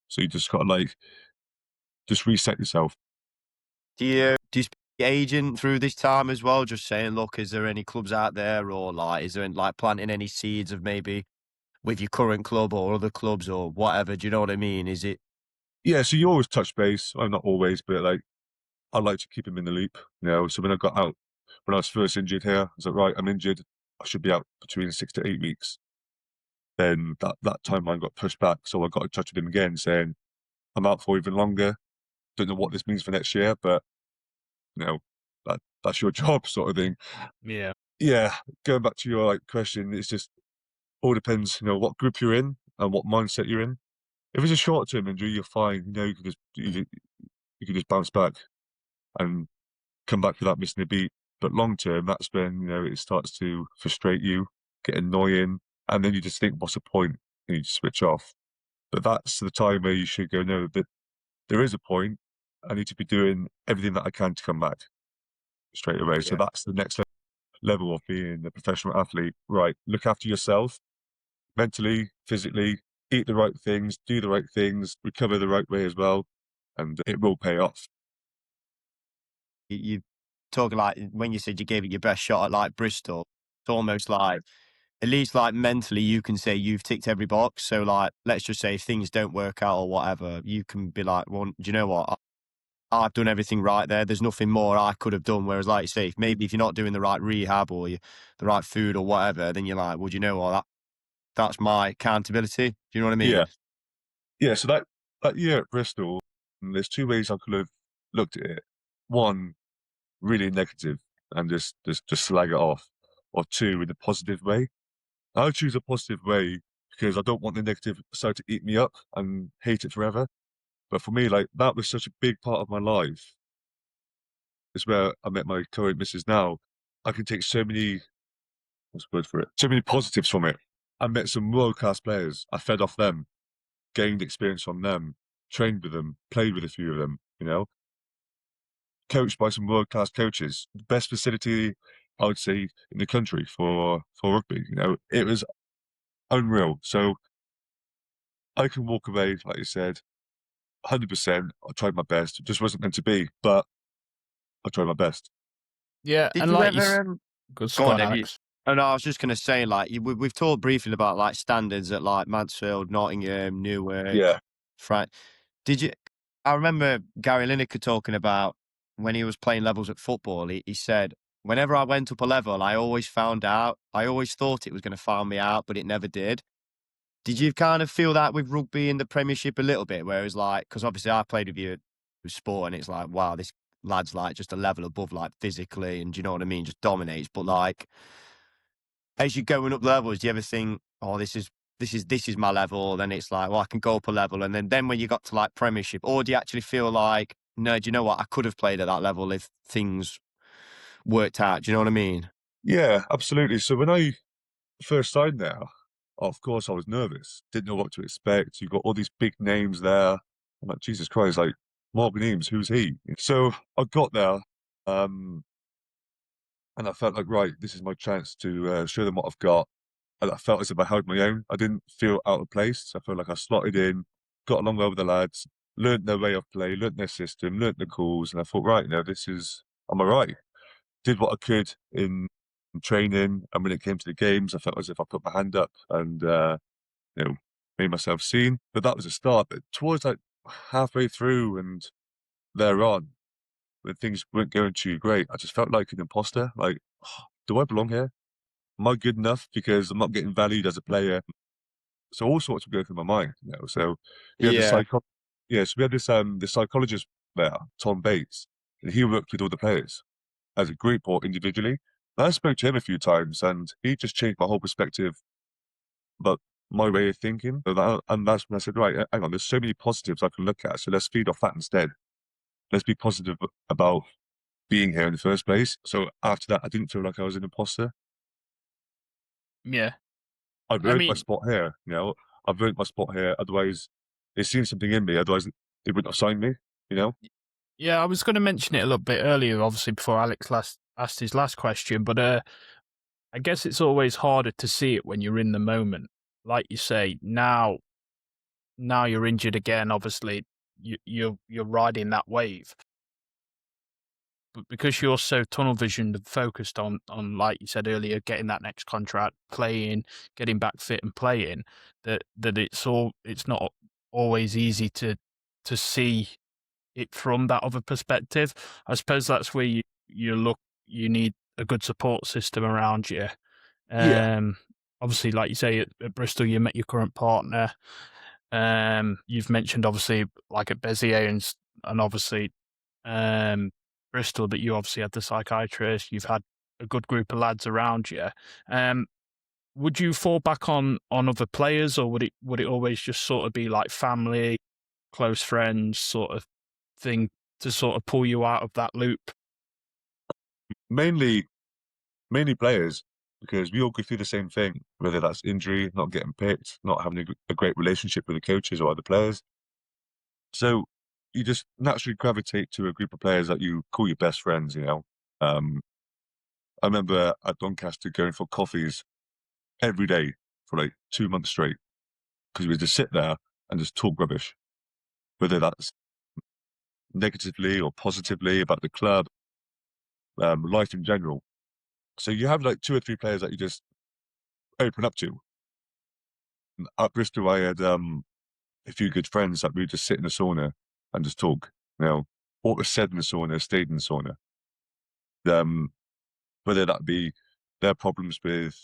So you just got to just reset yourself. Do you speak to your agent through this time as well? Just saying, look, is there any clubs out there, or like, is there like planting any seeds of maybe with your current club or other clubs or whatever? Do you know what I mean? Is it Yeah. So you always touch base. I'm not always, but like, I like to keep him in the loop. So when I got out, when I was first injured here, I was like, right, I'm injured. I should be out between 6 to 8 weeks. Then that timeline got pushed back. So I got in touch with him again saying, I'm out for even longer. Don't know what this means for next year, but you know, that's your job sort of thing. Yeah. Yeah. Going back to your question, it's just all depends, what group you're in and what mindset you're in. If it's a short term injury, you're fine. You can just bounce back and come back without missing a beat. But long term, that's when it starts to frustrate you, get annoying, and then you just think, "What's the point?" And you just switch off. But that's the time where you should go, "No, that there is a point. I need to be doing everything that I can to come back straight away." So yeah? that's the next level of being a professional athlete. Right, look after yourself mentally, physically, eat the right things, do the right things, recover the right way as well, and it will pay off. You talking like when you said you gave it your best shot at like Bristol, it's almost like at least like mentally you can say you've ticked every box. So like let's just say if things don't work out or whatever, you can be like, well, do you know what? I've done everything right there. There's nothing more I could have done. Whereas like you say, maybe if you're not doing the right rehab or the right food or whatever, then you're like, well, do you know what? That's my accountability. Do you know what I mean? Yeah, yeah. So that year at Bristol, there's two ways I could have looked at it. One, really negative and just slag it off, or two, in a positive way. I choose a positive way because I don't want the negative side to eat me up and hate it forever. But for me, like that was such a big part of my life. It's where I met my current missus now. I can take so many, what's the word for it? So many positives from it. I met some world class players. I fed off them. gained experience from them, trained with them, played with a few of them, coached by some world-class coaches, the best facility, I would say, in the country for rugby. It was unreal. So I can walk away, like you said, 100%. I tried my best. It just wasn't meant to be, but I tried my best. Yeah, Did and you like you, ever? go Go on, on, Dev. Alex. Oh, no, I was just going to say, like, we've talked briefly about like standards at like Mansfield, Nottingham, Newark, Yeah. Frank. Did you? I remember Gary Lineker talking about when he was playing levels at football. He said, whenever I went up a level, I always found out. I always thought it was going to find me out, but it never did. Did you kind of feel that with rugby in the Premiership a little bit, where it was like, because obviously I played with you with sport, and it's like, wow, this lad's like just a level above, like physically, and do you know what I mean? Just dominates. But like, as you're going up levels, do you ever think, oh, this is my level? Then it's like, well, I can go up a level, and then when you got to like Premiership, or do you actually feel like, no, do you know what? I could have played at that level if things worked out. Do you know what I mean? Yeah, absolutely. So when I first signed there, of course I was nervous. Didn't know what to expect. You've got all these big names there. I'm like, Jesus Christ, like Morgan Eames, who's he? So I got there, and I felt like, right, this is my chance to show them what I've got. And I felt as if I held my own. I didn't feel out of place. I felt like I slotted in, got along well with the lads, learnt their way of play, learnt their system, learnt the calls, and I thought, right, I'm all right. Did what I could in training, and when it came to the games, I felt as if I put my hand up and made myself seen. But that was a start. But towards like halfway through and thereon, when things weren't going too great, I just felt like an imposter. Like, do I belong here? Am I good enough? Because I'm not getting valued as a player. So all sorts were going through my mind. So we had Yeah. so we had this psychologist there, Tom Bates, and he worked with all the players as a group or individually. And I spoke to him a few times, and he just changed my whole perspective about my way of thinking. And that's when I said, right, hang on, there's so many positives I can look at, so let's feed off that instead. Let's be positive about being here in the first place. So after that, I didn't feel like I was an imposter. Yeah, I've I earned my mean, spot here. I've earned my spot here. Otherwise, they've seen something in me. Otherwise, they wouldn't have signed me. yeah, I was going to mention it a little bit earlier, obviously before Alex asked his last question, but I guess it's always harder to see it when you're in the moment. Like you say, now you're injured again. Obviously, you're riding that wave, but because you're so tunnel visioned and focused on like you said earlier, getting that next contract, playing, getting back fit and playing, that it's not always easy to see it from that other perspective. I suppose that's where you need a good support system around you. Yeah. Obviously, like you say, at Bristol, you met your current partner. You've mentioned obviously like at Bezier and obviously Bristol that you obviously had the psychiatrist. You've had a good group of lads around you. Would you fall back on other players, or would it always just sort of be like family, close friends sort of thing to sort of pull you out of that loop? Mainly players, because we all go through the same thing, whether that's injury, not getting picked, not having a great relationship with the coaches or other players. So you just naturally gravitate to a group of players that you call your best friends. I remember at Doncaster going for coffees every day for like 2 months straight, because we would just sit there and just talk rubbish, whether that's negatively or positively about the club, life in general. So you have like 2 or 3 players that you just open up to. And at Bristol, I had a few good friends that we would just sit in the sauna and just talk. What was said in the sauna stayed in the sauna. Um, whether that be their problems with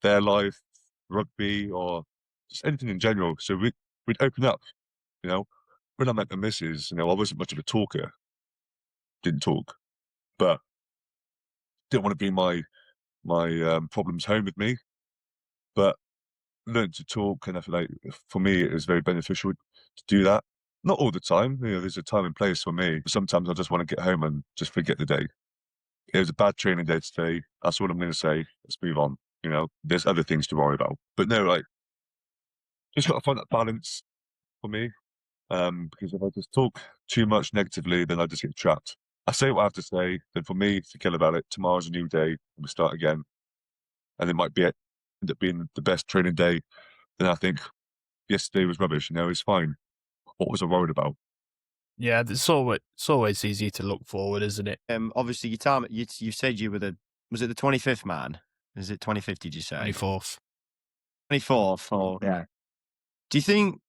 their life, rugby, or just anything in general. So we'd open up. You know, when I met the missus, I wasn't much of a talker. Didn't talk, but didn't want to bring my problems home with me. But learned to talk, and I feel like for me it was very beneficial to do that. Not all the time. There's a time and place for me. Sometimes I just want to get home and just forget the day. It was a bad training day today. That's what I'm going to say. Let's move on. There's other things to worry about. But no, like, just got to find that balance. for me. Because if I just talk too much negatively, then I just get trapped. I say what I have to say, then for me, forget about it. Tomorrow's a new day, and we start again. And it might end up being the best training day. Then I think, yesterday was rubbish, it's fine. What was I worried about? Yeah, it's always easy to look forward, isn't it? Obviously, your time, you said you were was it the 25th man? Is it 25th, did you say? 24th. 24th, or yeah. Do you think,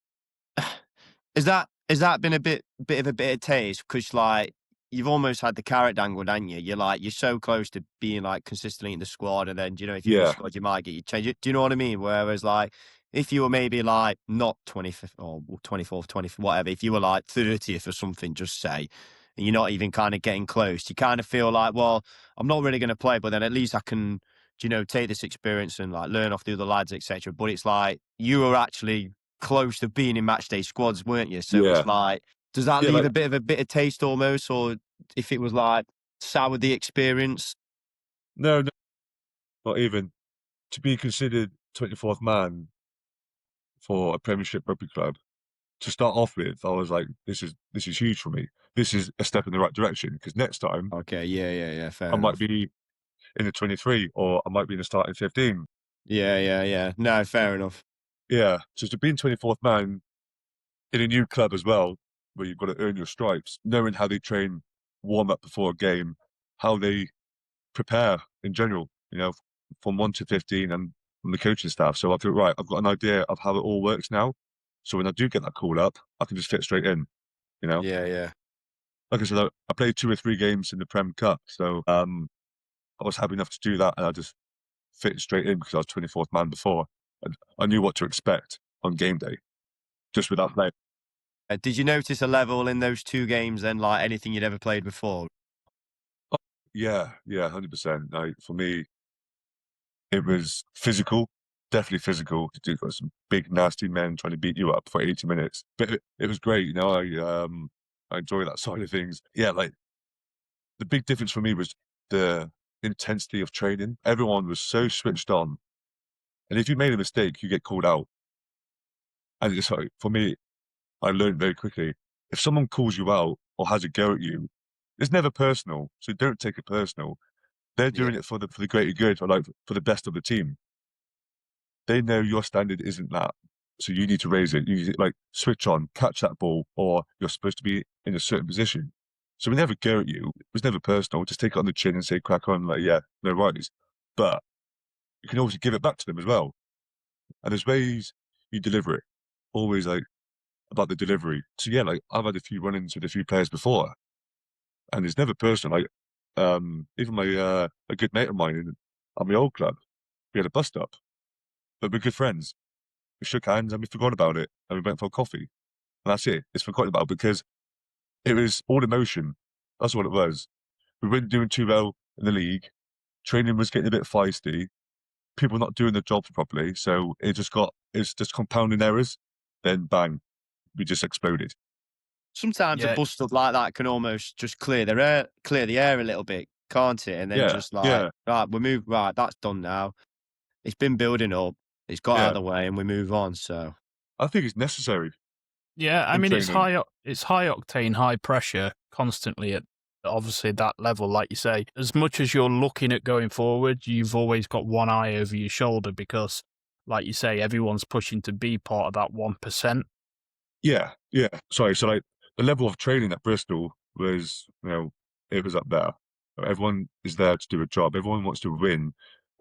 has that been a bit of a bitter taste? Because like you've almost had the carrot dangled, haven't you? You're so close to being like consistently in the squad, and then if you're in the Yeah. squad, you might get your change. Do you know what I mean? Whereas like if you were maybe like not 25th or 24th, 20th, whatever, if you were like 30th or something, just say, and you're not even kind of getting close, you kind of feel like, well, I'm not really going to play, but then at least I can, take this experience and like learn off the other lads, etc. But it's like you were actually close to being in match day squads, weren't you? So Yeah. it's like, does that Yeah, leave like- a bit of a bitter taste almost, or if it was like soured the experience? No, not even. To be considered 24th man for a Premiership rugby club, to start off with, I was like, this is huge for me. This is a step in the right direction, because next time Okay, yeah, fair I might enough. be in the 23 or I might be in the starting 15. Yeah. No, fair enough. Yeah. So to be in 24th man in a new club as well, where you've got to earn your stripes, knowing how they train, warm up before a game, how they prepare in general, from 1 to 15 and from the coaching staff. So I feel, right, I've got an idea of how it all works now. So when I do get that call up, I can just fit straight in, Yeah. Like I said, I played 2 or 3 games in the Prem Cup. So I was happy enough to do that, and I just fit straight in because I was 24th man before. And I knew what to expect on game day, just without playing. Did you notice a level in those 2 games then, like anything you'd ever played before? Yeah, 100%. Like, for me, it was physical, definitely physical. You've got some big, nasty men trying to beat you up for 80 minutes. But it was great, I enjoy that side of things. Yeah, like, the big difference for me was the intensity of training. Everyone was so switched on. And if you made a mistake, you get called out. And it's like, for me, I learned very quickly, if someone calls you out or has a go at you, it's never personal. So don't take it personal. They're doing it for the greater good, or like for the best of the team. They know your standard isn't that. So you need to raise it. You need to, like, switch on, catch that ball, or you're supposed to be in a certain position. So we never go at you. It was never personal. Just take it on the chin and say, crack on, like, yeah, no worries. But you can also give it back to them as well. And there's ways you deliver it. Always like about the delivery. So yeah, like, I've had a few run-ins with a few players before, and it's never personal. Like, even a good mate of mine at my old club, we had a bust up, but we're good friends. We shook hands and we forgot about it, and we went for a coffee. And that's it. It's forgotten about because it was all emotion. That's what it was. We weren't doing too well in the league. Training was getting a bit feisty. People not doing their jobs properly. So it's just compounding errors. Then bang, we just exploded. Sometimes a Yeah, bust up like that can almost just clear the air a little bit, can't it? And then Yeah, just like, yeah, right, right, that's done now. It's been building up. It's got out yeah. of the way, and we move on. So I think it's necessary yeah. I in mean, it's training. it's high octane, high pressure, constantly at obviously that level. Like you say, as much as you're looking at going forward, you've always got one eye over your shoulder because, like you say, everyone's pushing to be part of that 1%. Yeah. Sorry. So like the level of training at Bristol was, it was up there. Everyone is there to do a job. Everyone wants to win.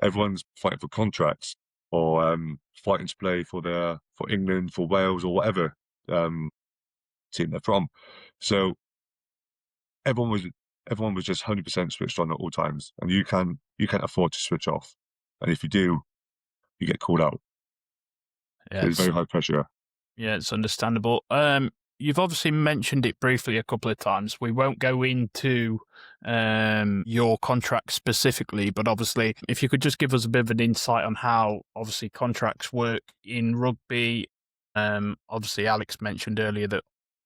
Everyone's fighting for contracts or fighting to play for England, for Wales, or whatever um, team they're from. So everyone was everyone was just 100% switched on at all times, and you can't afford to switch off. And if you do, you get called out. Yeah, It's very high pressure. Yeah, it's understandable. You've obviously mentioned it briefly a couple of times. We won't go into your contract specifically, but obviously, if you could just give us a bit of an insight on how obviously contracts work in rugby. Obviously, Alex mentioned earlier that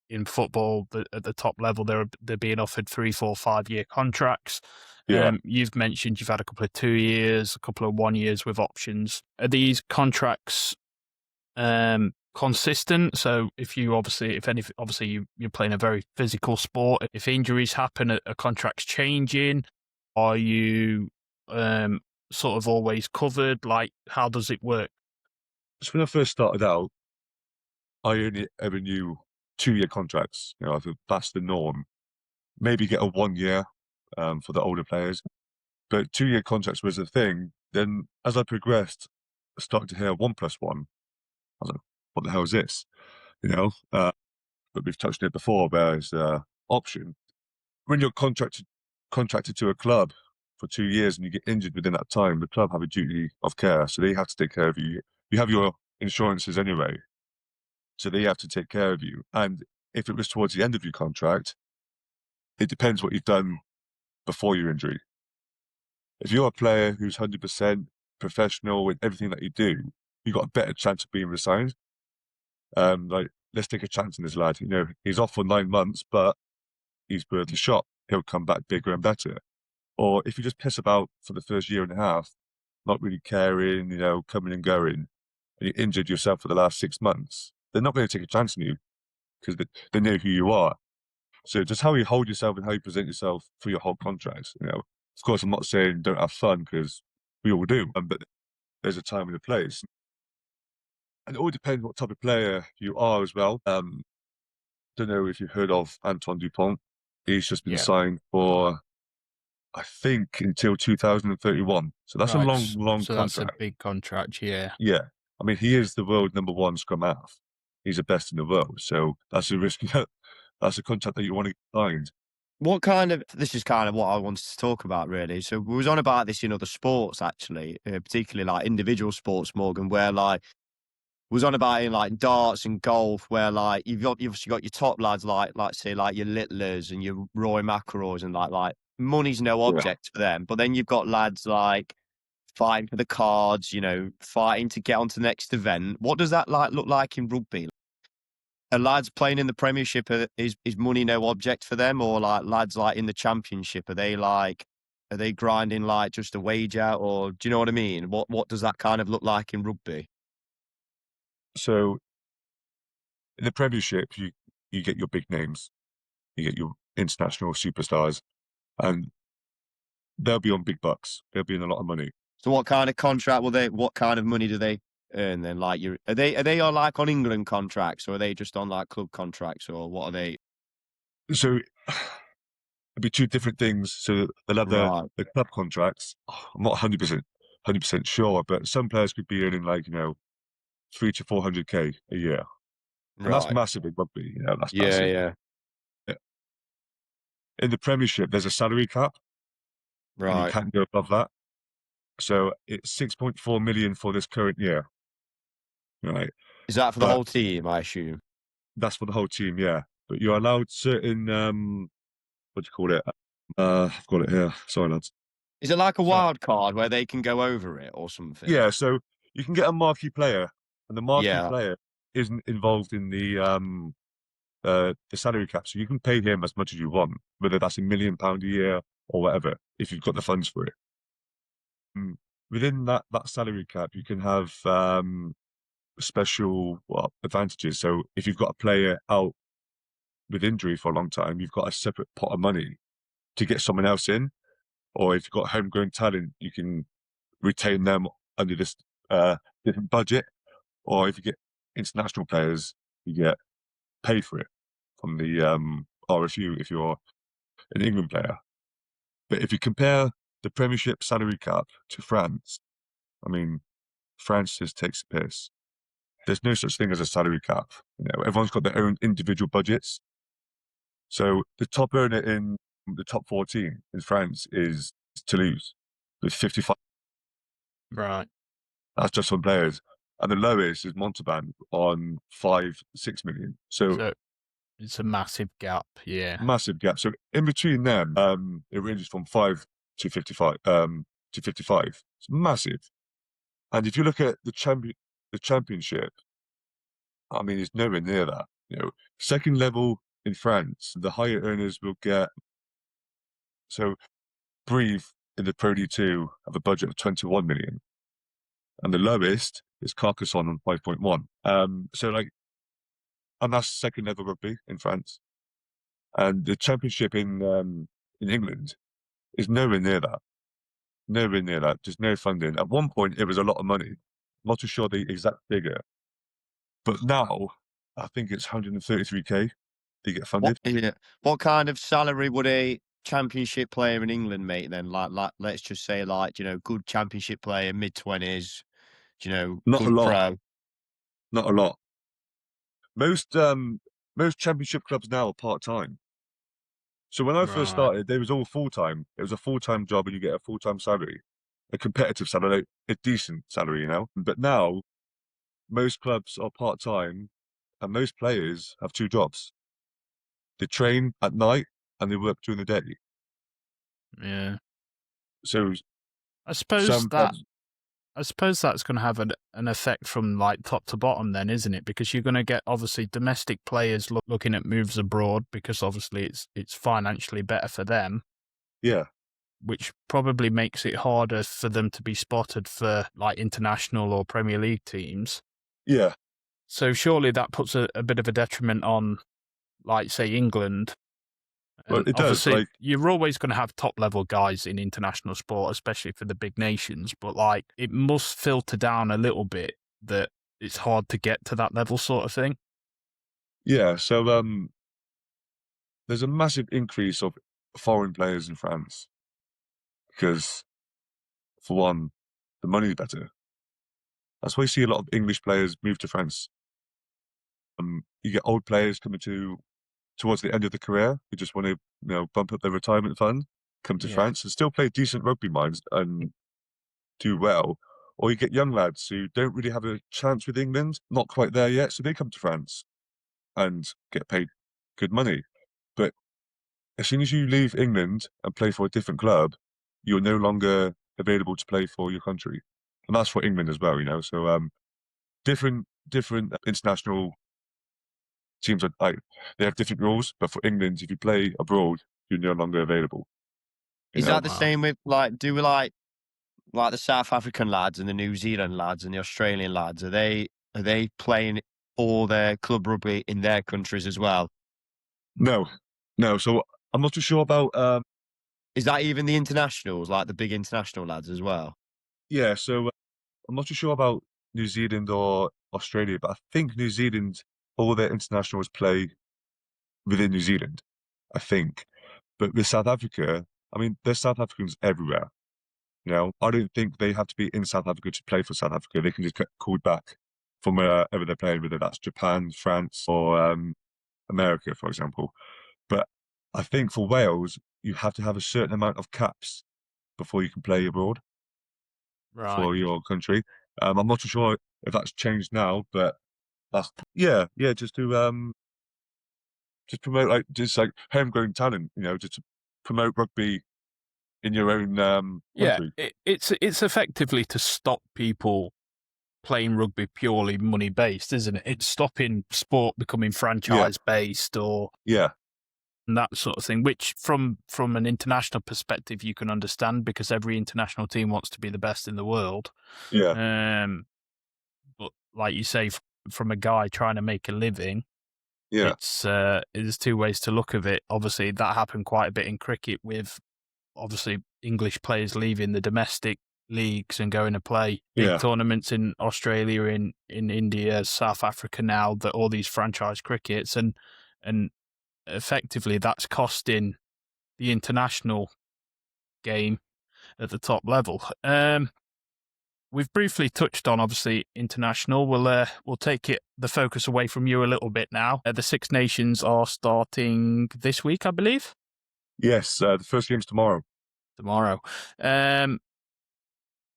in football, at the top level, they're being offered 3, 4, 5 year contracts. Yeah. You've mentioned you've had a couple of 2 years, a couple of 1 years with options. Are these contracts consistent? So if you obviously, you're playing a very physical sport. If injuries happen, a contract's changing. Are you sort of always covered? Like, how does it work? So when I first started out, I only ever knew 2-year contracts. I think that's the norm. Maybe get a 1 year for the older players, but 2-year contracts was a thing. Then as I progressed, I started to hear 1+1. I was like, what the hell is this? But we've touched on it before. There's option when you're contracted to a club for 2 years and you get injured within that time. The club have a duty of care, so they have to take care of you. You have your insurances anyway, so they have to take care of you. And if it was towards the end of your contract, it depends what you've done before your injury. If you're a player who's 100% professional with everything that you do, you've got a better chance of being resigned. Like, let's take a chance on this lad. He's off for 9 months, but he's worth a shot. He'll come back bigger and better. Or if you just piss about for the first year and a half, not really caring, coming and going, and you injured yourself for the last 6 months, they're not going to take a chance on you because they know who you are. So just how you hold yourself and how you present yourself for your whole contract. Of course, I'm not saying don't have fun, because we all do, but there's a time and a place. And it all depends what type of player you are as well. Don't know if you've heard of Antoine Dupont. He's just been signed for, I think, until 2031. So that's a long So contract. that's a big contract, yeah. Yeah. I mean, he is the world #1 scrum half. He's the best in the world. So that's a risk. That's a contract that you want to find. This is kind of what I wanted to talk about, really. So we was on about this in other sports, actually, particularly like individual sports, Morgan, where like was on about in like darts and golf, where like you've obviously got your top lads like say like your Littlers and your Roy McIlroys, and like money's no object for them. But then you've got lads like fighting for the cards, fighting to get onto the next event. What does that look like in rugby? Are lads playing in the Premiership, is money no object for them, or like lads like in the Championship, are they grinding like just a wage out, or do you know what I mean? What does that kind of look like in rugby? So in the Premiership, you get your big names, you get your international superstars, and they'll be on big bucks. They'll be in a lot of money. So what kind of contract what kind of money do they earn then? Like are they on like on England contracts, or are they just on like club contracts, or what are they? So it'd be two different things. So they'll have the club contracts. I'm not 100% sure, but some players could be earning like 300 to 400K a year, and that's massive in rugby. That's massive. Yeah. In the Premiership, there's a salary cap, and you can't go above that. So it's 6.4 million for this current year. Right. Is that for the whole team, I assume? That's for the whole team, yeah. But you're allowed certain what do you call it? I've got it here. Sorry, lads. Is it like a wild card where they can go over it or something? Yeah, so you can get a marquee player, and the marquee player isn't involved in the salary cap. So you can pay him as much as you want, whether that's £1 million a year or whatever, if you've got the funds for it. Within that salary cap, you can have special advantages. So if you've got a player out with injury for a long time, you've got a separate pot of money to get someone else in. Or if you've got homegrown talent, you can retain them under this different budget. Or if you get international players, you get paid for it from the RFU if you're an England player. But if you compare the Premiership salary cap to France, I mean, France just takes the piss. There's no such thing as a salary cap. Everyone's got their own individual budgets. So the top earner in the top 14 in France is Toulouse with 55. Right. That's just on players. And the lowest is Montauban on 5-6 million. So it's a massive gap, yeah. Massive gap. So in between them, it ranges from 5 to 55. It's massive. And if you look at the championship, I mean, it's nowhere near that. Second level in France, the higher earners will get. So Brive in the Pro D2 have a budget of 21 million. And the lowest It's Carcassonne on 5.1. So like, and that's second level rugby in France, and the championship in England is nowhere near that. Nowhere near that. Just no funding. At one point, it was a lot of money. I'm not too sure the exact figure, but now I think it's 133k to get funded. What kind of salary would a championship player in England make then? Like let's just say good championship player, mid-20s, Not a good lot. pro. Not a lot. Most championship clubs now are part-time. So when I first Right. started, they was all full-time. It was a full-time job and you get a full-time salary, a competitive salary, a decent salary, you know. But now most clubs are part-time and most players have two jobs. They train at night and they work during the day. Yeah. So I suppose some that clubs, I suppose that's going to have an effect from like top to bottom then, isn't it? Because you're going to get obviously domestic players looking at moves abroad because obviously it's financially better for them, yeah, which probably makes it harder for them to be spotted for like international or Premier League teams. yeah. So surely that puts a bit of a detriment on, like, say, England. Well, And it does. obviously, Like, you're always going to have top level guys in international sport, especially for the big nations. But like, it must filter down a little bit that it's hard to get to that level, sort of thing. yeah. So there's a massive increase of foreign players in France because, for one, the money's better. That's why you see a lot of English players move to France. You get old players coming towards the end of the career who just want to, bump up their retirement fund, come to Yeah. France and still play decent rugby minds and do well. Or you get young lads who don't really have a chance with England, not quite there yet, so they come to France and get paid good money. But as soon as you leave England and play for a different club, you're no longer available to play for your country. And that's for England as well, you know. So different international teams are like they have different rules, but for England, if you play abroad, you're no longer available. You Is know? that the Wow. same with like the South African lads and the New Zealand lads and the Australian lads? Are they playing all their club rugby in their countries as well? No, no. So I'm not too sure about Is that even the internationals, like the big international lads as well? yeah, so I'm not too sure about New Zealand or Australia, but I think New Zealand, all their internationals play within New Zealand, I think. But with South Africa, I mean, there's South Africans everywhere. You know, I don't think they have to be in South Africa to play for South Africa. They can just get called back from wherever they're playing, whether that's Japan, France, or America, for example. But I think for Wales, you have to have a certain amount of caps before you can play abroad Right. for your country. I'm not too sure if that's changed now, but that's yeah, just promote like homegrown talent, you know, just to promote rugby in your own Yeah. country. It's effectively to stop people playing rugby purely money based, isn't it? It's stopping sport becoming Yeah, franchise based or yeah, and that sort of thing, which from an international perspective you can understand because every international team wants to be the best in the world. yeah, Um, but like you say, from a guy trying to make a living, yeah, there's two ways to look at it. Obviously, that happened quite a bit in cricket with obviously English players leaving the domestic leagues and going to play big yeah, tournaments in Australia, in India, South Africa now, that all these franchise crickets and effectively that's costing the international game at the top level. We've briefly touched on obviously international. We'll take the focus away from you a little bit now. The Six Nations are starting this week, I believe. yes. The first game's tomorrow. Tomorrow.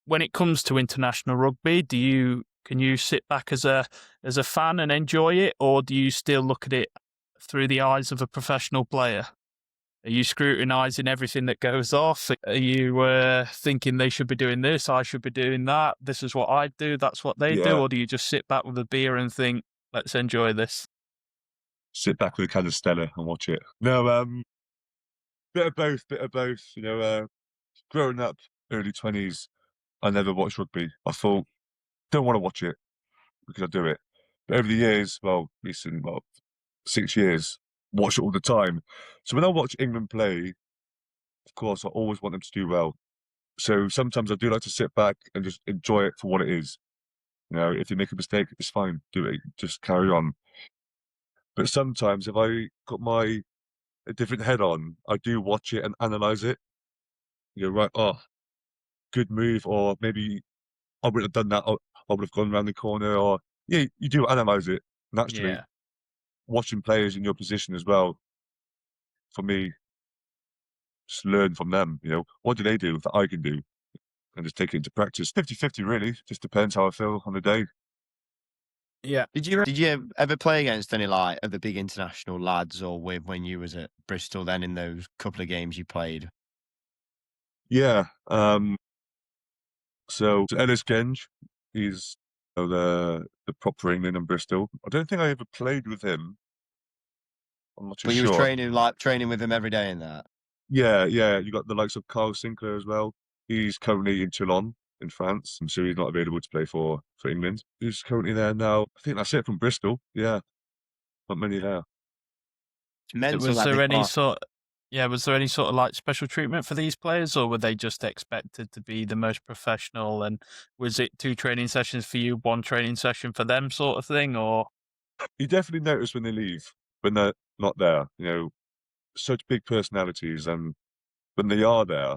When it comes to international rugby, can you sit back as a fan and enjoy it, or do you still look at it through the eyes of a professional player? Are you scrutinising everything that goes off? Are you thinking they should be doing this, I should be doing that, this is what I do, that's what they do? Yeah, Or do you just sit back with a beer and think, let's enjoy this? sit back with a can of Stella and watch it. No, bit of both, bit of both. You know, growing up early 20s, I never watched rugby. I thought don't want to watch it because I do it. But over the years, well, recent 6 years, watch it all the time. So when I watch England play, of course, I always want them to do well. So sometimes I do like to sit back and just enjoy it for what it is. If you make a mistake, it's fine. Do it. Just carry on. But sometimes if I got my a different head on, I do watch it and analyze it. Right, oh, good move, or maybe I would have done that, or I would have gone around the corner, or yeah, you do analyze it naturally. Yeah. Watching players in your position as well, for me, just learn from them. What do they do that I can do? And just take it into practice. 50-50 really. Just depends how I feel on the day. Yeah. Did you ever play against any like of the big international lads, or with when you was at Bristol? Then in those couple of games you played, Yeah. So Ellis Genge, he's the prop for England and Bristol. I don't think I ever played with him. I'm not too but you was sure. training with him every day in that. Yeah. You got the likes of Carl Sinclair as well. He's currently in Toulon in France, so he's not available to play for England. He's currently there now. I think that's it from Bristol. Yeah, not many there. It's mental. Was that there they any can't- sort? Yeah, was there any sort of like special treatment for these players, or were they just expected to be the most professional? And was it 2 training sessions for you, 1 training session for them, sort of thing? Or You definitely notice when they leave, when they're not there. Such big personalities, and when they are there,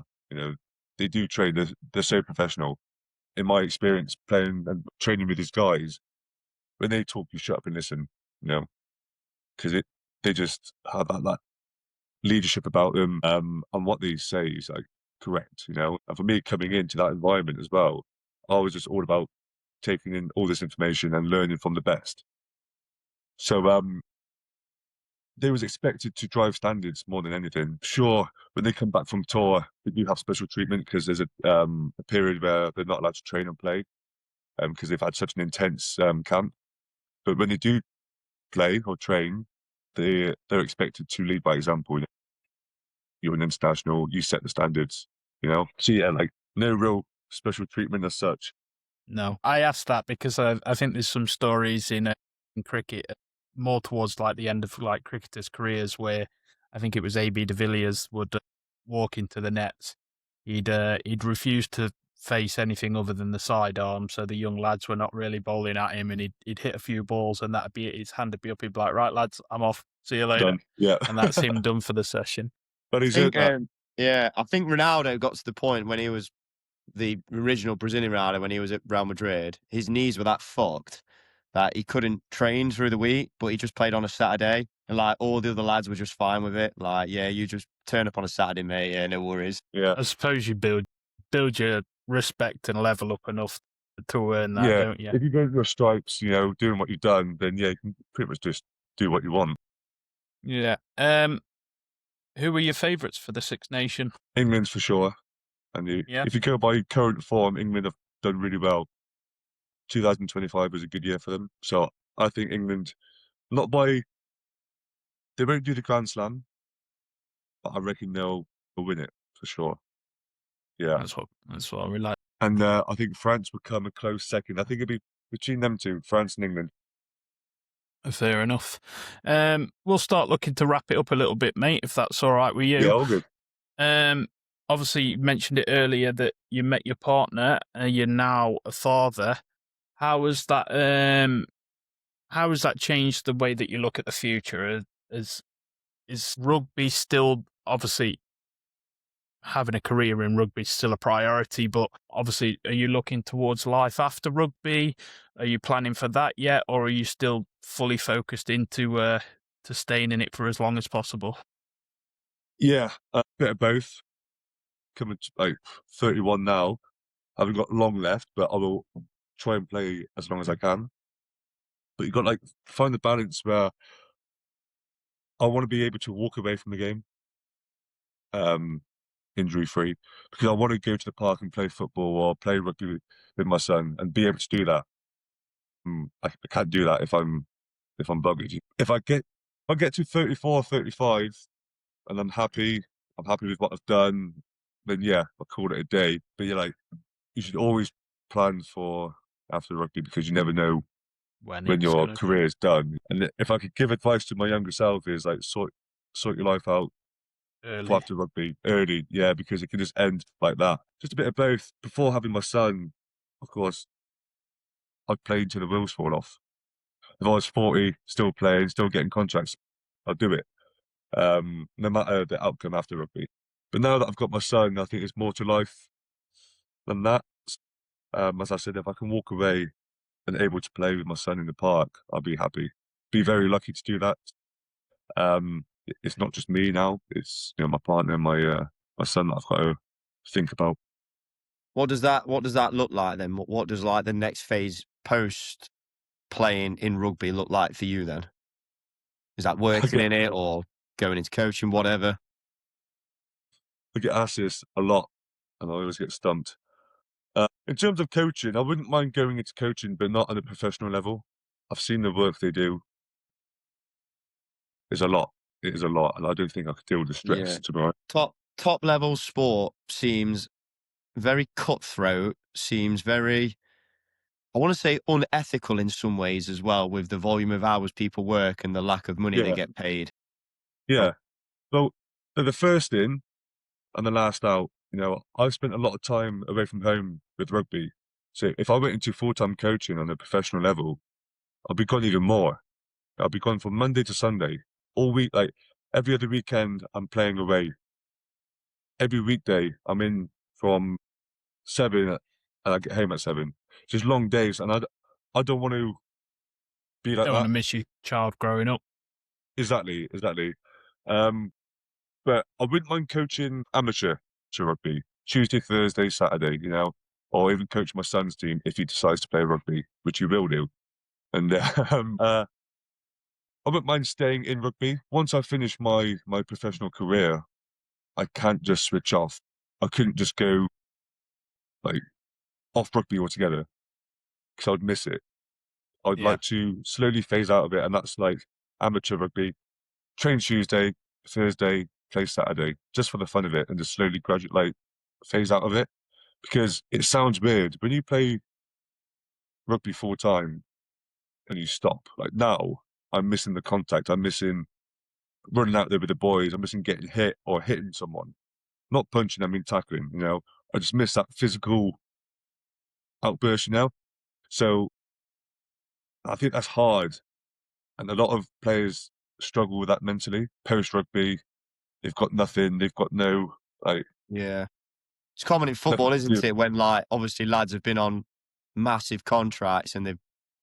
they do train. They're so professional. In my experience, playing and training with these guys, when they talk, you shut up and listen. Because they just have that leadership about them, and what they say is like correct. And for me, coming into that environment as well, I was just all about taking in all this information and learning from the best. So they was expected to drive standards more than anything. Sure, when they come back from tour, they do have special treatment because there's a period where they're not allowed to train and play because they've had such an intense camp. But when they do play or train, they're expected to lead by example. You're an international, you set the standards. So yeah, like no real special treatment as such. no? I asked that because I think there's some stories in cricket more towards like the end of like cricketers' careers where I think it was AB de Villiers would walk into the nets. He'd refuse to face anything other than the sidearm, so the young lads were not really bowling at him, and he'd hit a few balls, and that'd be it. His hand would be up. He'd be like, "Right, lads, I'm off. See you later." Done. Yeah. And that's him done for the session. But he's I think, that. I think Ronaldo got to the point when he was the original Brazilian Ronaldo when he was at Real Madrid. His knees were that fucked that he couldn't train through the week, but he just played on a Saturday, and like all the other lads were just fine with it. Like, yeah, you just turn up on a Saturday, mate. Yeah, no worries. Yeah. I suppose you build your respect and level up enough to earn that, don't you? If you go to your stripes, doing what you've done, then yeah, you can pretty much just do what you want. Yeah. Who were your favourites for the Six Nation? England's for sure. And if you go by current form, England have done really well. 2025 was a good year for them. So I think England, they won't do the Grand Slam, but I reckon they'll win it for sure. Yeah. That's what I really like. And I think France would come a close second. I think it'd be between them two, France and England. Fair enough. We'll start looking to wrap it up a little bit, mate, if that's all right with you. Yeah, all good. Obviously, you mentioned it earlier that you met your partner and you're now a father. How has that changed the way that you look at the future? Is rugby still, obviously, having a career in rugby is still a priority, but obviously, are you looking towards life after rugby? Are you planning for that yet, or are you still fully focused into to staying in it for as long as possible? Yeah, a bit of both. Coming to like 31 now, I haven't got long left, but I will try and play as long as I can. But you've got to find the balance where I want to be able to walk away from the game, injury free, because I want to go to the park and play football or play rugby with my son and be able to do that. I can't do that if I'm buggered. If I get to 34, 35 and I'm happy with what I've done, then yeah, I'll call it a day. But you should always plan for after rugby because you never know when when it's your gonna. career is done. And if I could give advice to my younger self, is like sort your life out for Early. after rugby early, yeah, because it can just end like that. Just a bit of both. Before having my son, of course, I'd play until the wheels fall off. If I was 40, still playing, still getting contracts, I'd do it, no matter the outcome after rugby. But now that I've got my son, I think there's more to life than that. As I said, if I can walk away and able to play with my son in the park, I'll be happy. Be very lucky to do that. It's not just me now; it's my partner, my son that I've got to think about. What does that look like then? What does like the next phase post playing in rugby look like for you then? Is that working in it or going into coaching, whatever? I get asked this a lot, and I always get stumped. In terms of coaching, I wouldn't mind going into coaching, but not at a professional level. I've seen the work they do. It's a lot. It is a lot, and I don't think I could deal with the Yeah. stress tomorrow. Top level sport seems very cutthroat, seems very, I want to say, unethical in some ways as well, with the volume of hours people work and the lack of money they Yeah, get paid. yeah. Well, they're the first in and the last out. I've spent a lot of time away from home with rugby. So if I went into full-time coaching on a professional level, I'll be gone even more. I'll be gone from Monday to Sunday, all week. Like every other weekend, I'm playing away. Every weekday, I'm in from 7 and I get home at 7. Just long days, and I don't want to be like Don't want that. to miss your child growing up. Exactly, exactly. Um, but I wouldn't mind coaching amateur to rugby, Tuesday, Thursday, Saturday, or even coach my son's team if he decides to play rugby, which he will do. And I wouldn't mind staying in rugby. Once I finish my professional career, I can't just switch off. I couldn't just go like off rugby altogether because I'd miss it. I'd Yeah. like to slowly phase out of it, and that's like amateur rugby. Train Tuesday, Thursday, play Saturday, just for the fun of it, and just slowly graduate phase out of it. Because it sounds weird when you play rugby full time and you stop. Like now, I'm missing the contact. I'm missing running out there with the boys. I'm missing getting hit or hitting someone. Not. I mean tackling. I just miss that physical outburst. So I think that's hard, and a lot of players struggle with that mentally. Post rugby, they've got nothing. They've got no Yeah. It's common in nothing football, to do. isn't it? When like obviously lads have been on massive contracts and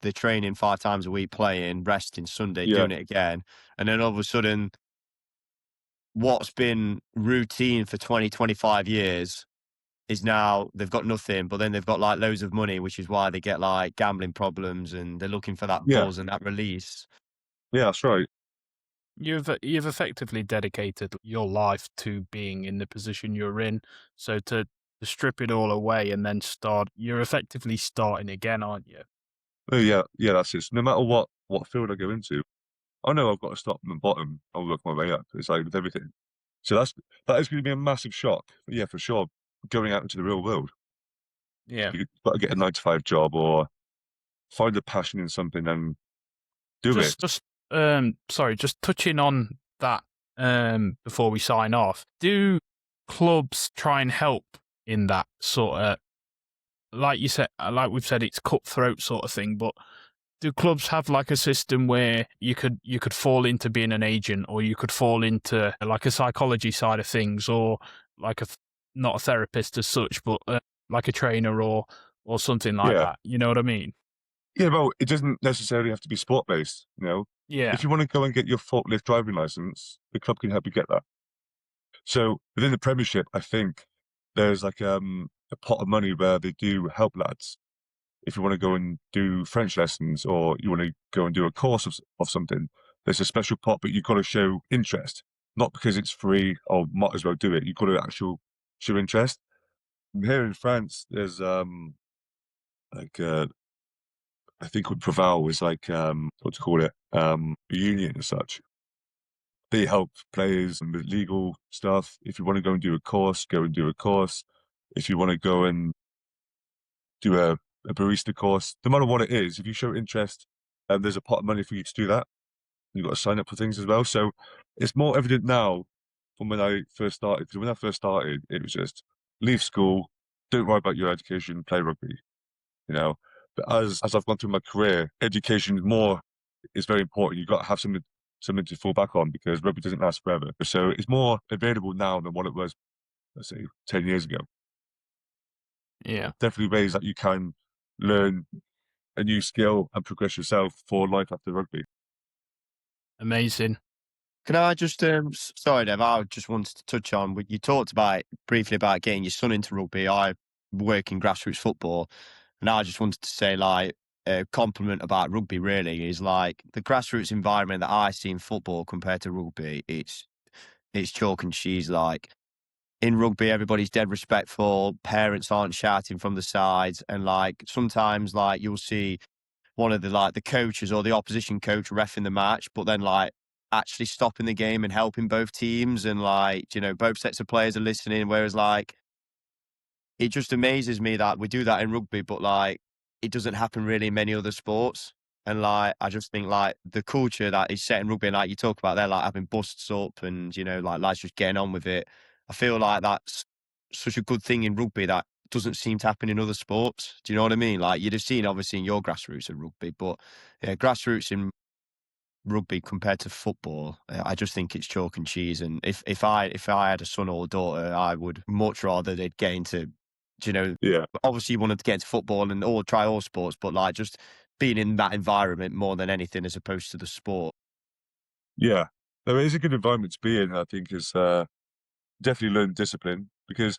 they're training 5 times a week, playing, resting Sunday, Yeah, doing it again, and then all of a sudden, what's been routine for 20, 25 years is now they've got nothing, but then they've got like loads of money, which is why they get like gambling problems and they're looking for that yeah, buzz and that release. yeah. That's right. You've effectively dedicated your life to being in the position you're in. So to strip it all away and then start, you're effectively starting again, aren't you? Oh yeah, yeah. That's it. So no matter what field I go into, I know I've got to start from the bottom and work my way up. It's like with everything. So that is going to be a massive shock. Yeah, for sure. Going out into the real world, Yeah. you've got to get a 9 to 5 job or find a passion in something and do it. Sorry, just touching on that before we sign off. Do clubs try and help in that sort of, like you said, like we've said, it's cutthroat sort of thing, but do clubs have like a system where you could fall into being an agent, or you could fall into like a psychology side of things, or like not a therapist as such, but like a trainer or something like Yeah, that? You know what I mean? yeah. Well, it doesn't necessarily have to be sport based. Yeah. If you want to go and get your forklift driving license, the club can help you get that. So within the Premiership, I think there's like a pot of money where they do help lads. If you want to go and do French lessons or you want to go and do a course of something, there's a special pot, but you've got to show interest. Not because it's free or might as well do it. You've got to show interest. And here in France, there's like I think what Proval is like what to call it a union as such. They help players with legal stuff. If you want to go and do a course, go and do a course. If you want to go and do a a barista course, no matter what it is, if you show interest, there's a pot of money for you to do that. You've got to sign up for things as well. So it's more evident now from when I first started. Because when I first started, it was just leave school, don't worry about your education, play rugby, you know. But as I've gone through my career, education is very important. You've got to have something to fall back on because rugby doesn't last forever. So it's more available now than what it was, let's say, 10 years ago. Yeah. Definitely ways that you can learn a new skill and progress yourself for life after rugby. Amazing. Can I just, sorry, Dev, I just wanted to touch on, you talked briefly about getting your son into rugby. I work in grassroots football, and I just wanted to say, like, a compliment about rugby really is like the grassroots environment that I see in football compared to rugby. It's chalk and cheese. Like in rugby, everybody's dead respectful. Parents aren't shouting from the sides, and like sometimes, like you'll see one of the coaches or the opposition coach reffing the match, but then like actually stopping the game and helping both teams, and like both sets of players are listening. Whereas like it just amazes me that we do that in rugby, but like it doesn't happen really in many other sports. And like I just think like the culture that is set in rugby, and like you talk about there, like having busts up and like lads just getting on with it. I feel like that's such a good thing in rugby that doesn't seem to happen in other sports. Do you know what I mean? Like you'd have seen obviously in your grassroots in rugby, but yeah, grassroots in rugby compared to football, I just think it's chalk and cheese. And if I had a son or a daughter, I would much rather they'd get into, Yeah. obviously you wanted to get into football and or try all sports, but like just being in that environment more than anything as opposed to the sport. Yeah. No, it is a good environment to be in, I think, is definitely learn discipline because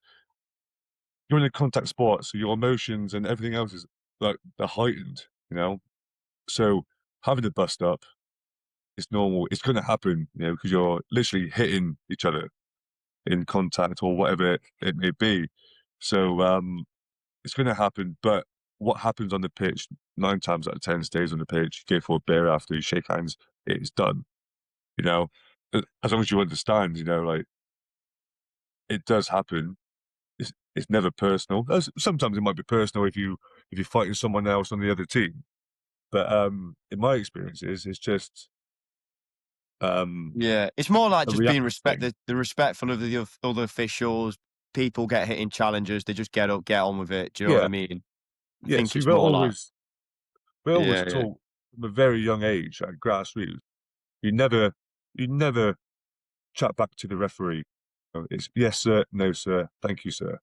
you're in a contact sport, so your emotions and everything else is like they're heightened, So having a bust up is normal. It's going to happen, because you're literally hitting each other in contact or whatever it may be. So it's going to happen. But what happens on the pitch 9 times out of 10 stays on the pitch. You go for a beer after, you shake hands, it's done. As long as you understand, like it does happen. It's never personal. Sometimes it might be personal if you're fighting someone else on the other team. But in my experiences, it's just Yeah, it's more like a just being reactive thing. the respectful of the other officials. People get hitting challenges, they just get up, get on with it. Do you know what I Yeah, mean? I yeah. think So it's more like we're always yeah, yeah. taught from a very young age at grassroots. You never chat back to the referee. It's yes sir, no sir, thank you sir.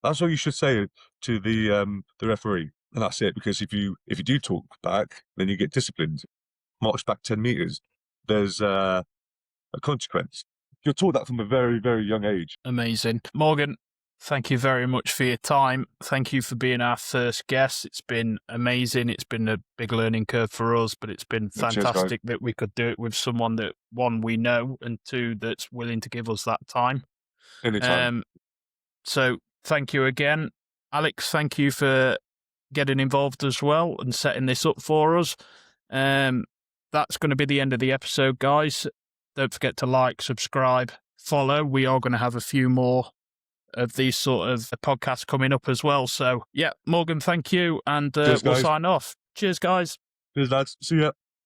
That's all you should say to the referee, and that's it. Because if you do talk back, then you get disciplined. March back 10 meters. There's a consequence. You're taught that from a very, very young age. Amazing. Morgan, thank you very much for your time. Thank you for being our first guest. It's been amazing. It's been a big learning curve for us, but it's been Cheers, guys. fantastic that we could do it with someone that, one, we know, and two, that's willing to give us that time. Anytime. So thank you again. Alex, thank you for getting involved as well and setting this up for us. That's going to be the end of the episode, guys. Don't forget to like, subscribe, follow. We are going to have a few more of these sort of podcasts coming up as well. So, yeah, Morgan, thank you. And Cheers, we'll guys. sign off. Cheers, guys. Cheers, lads. See ya.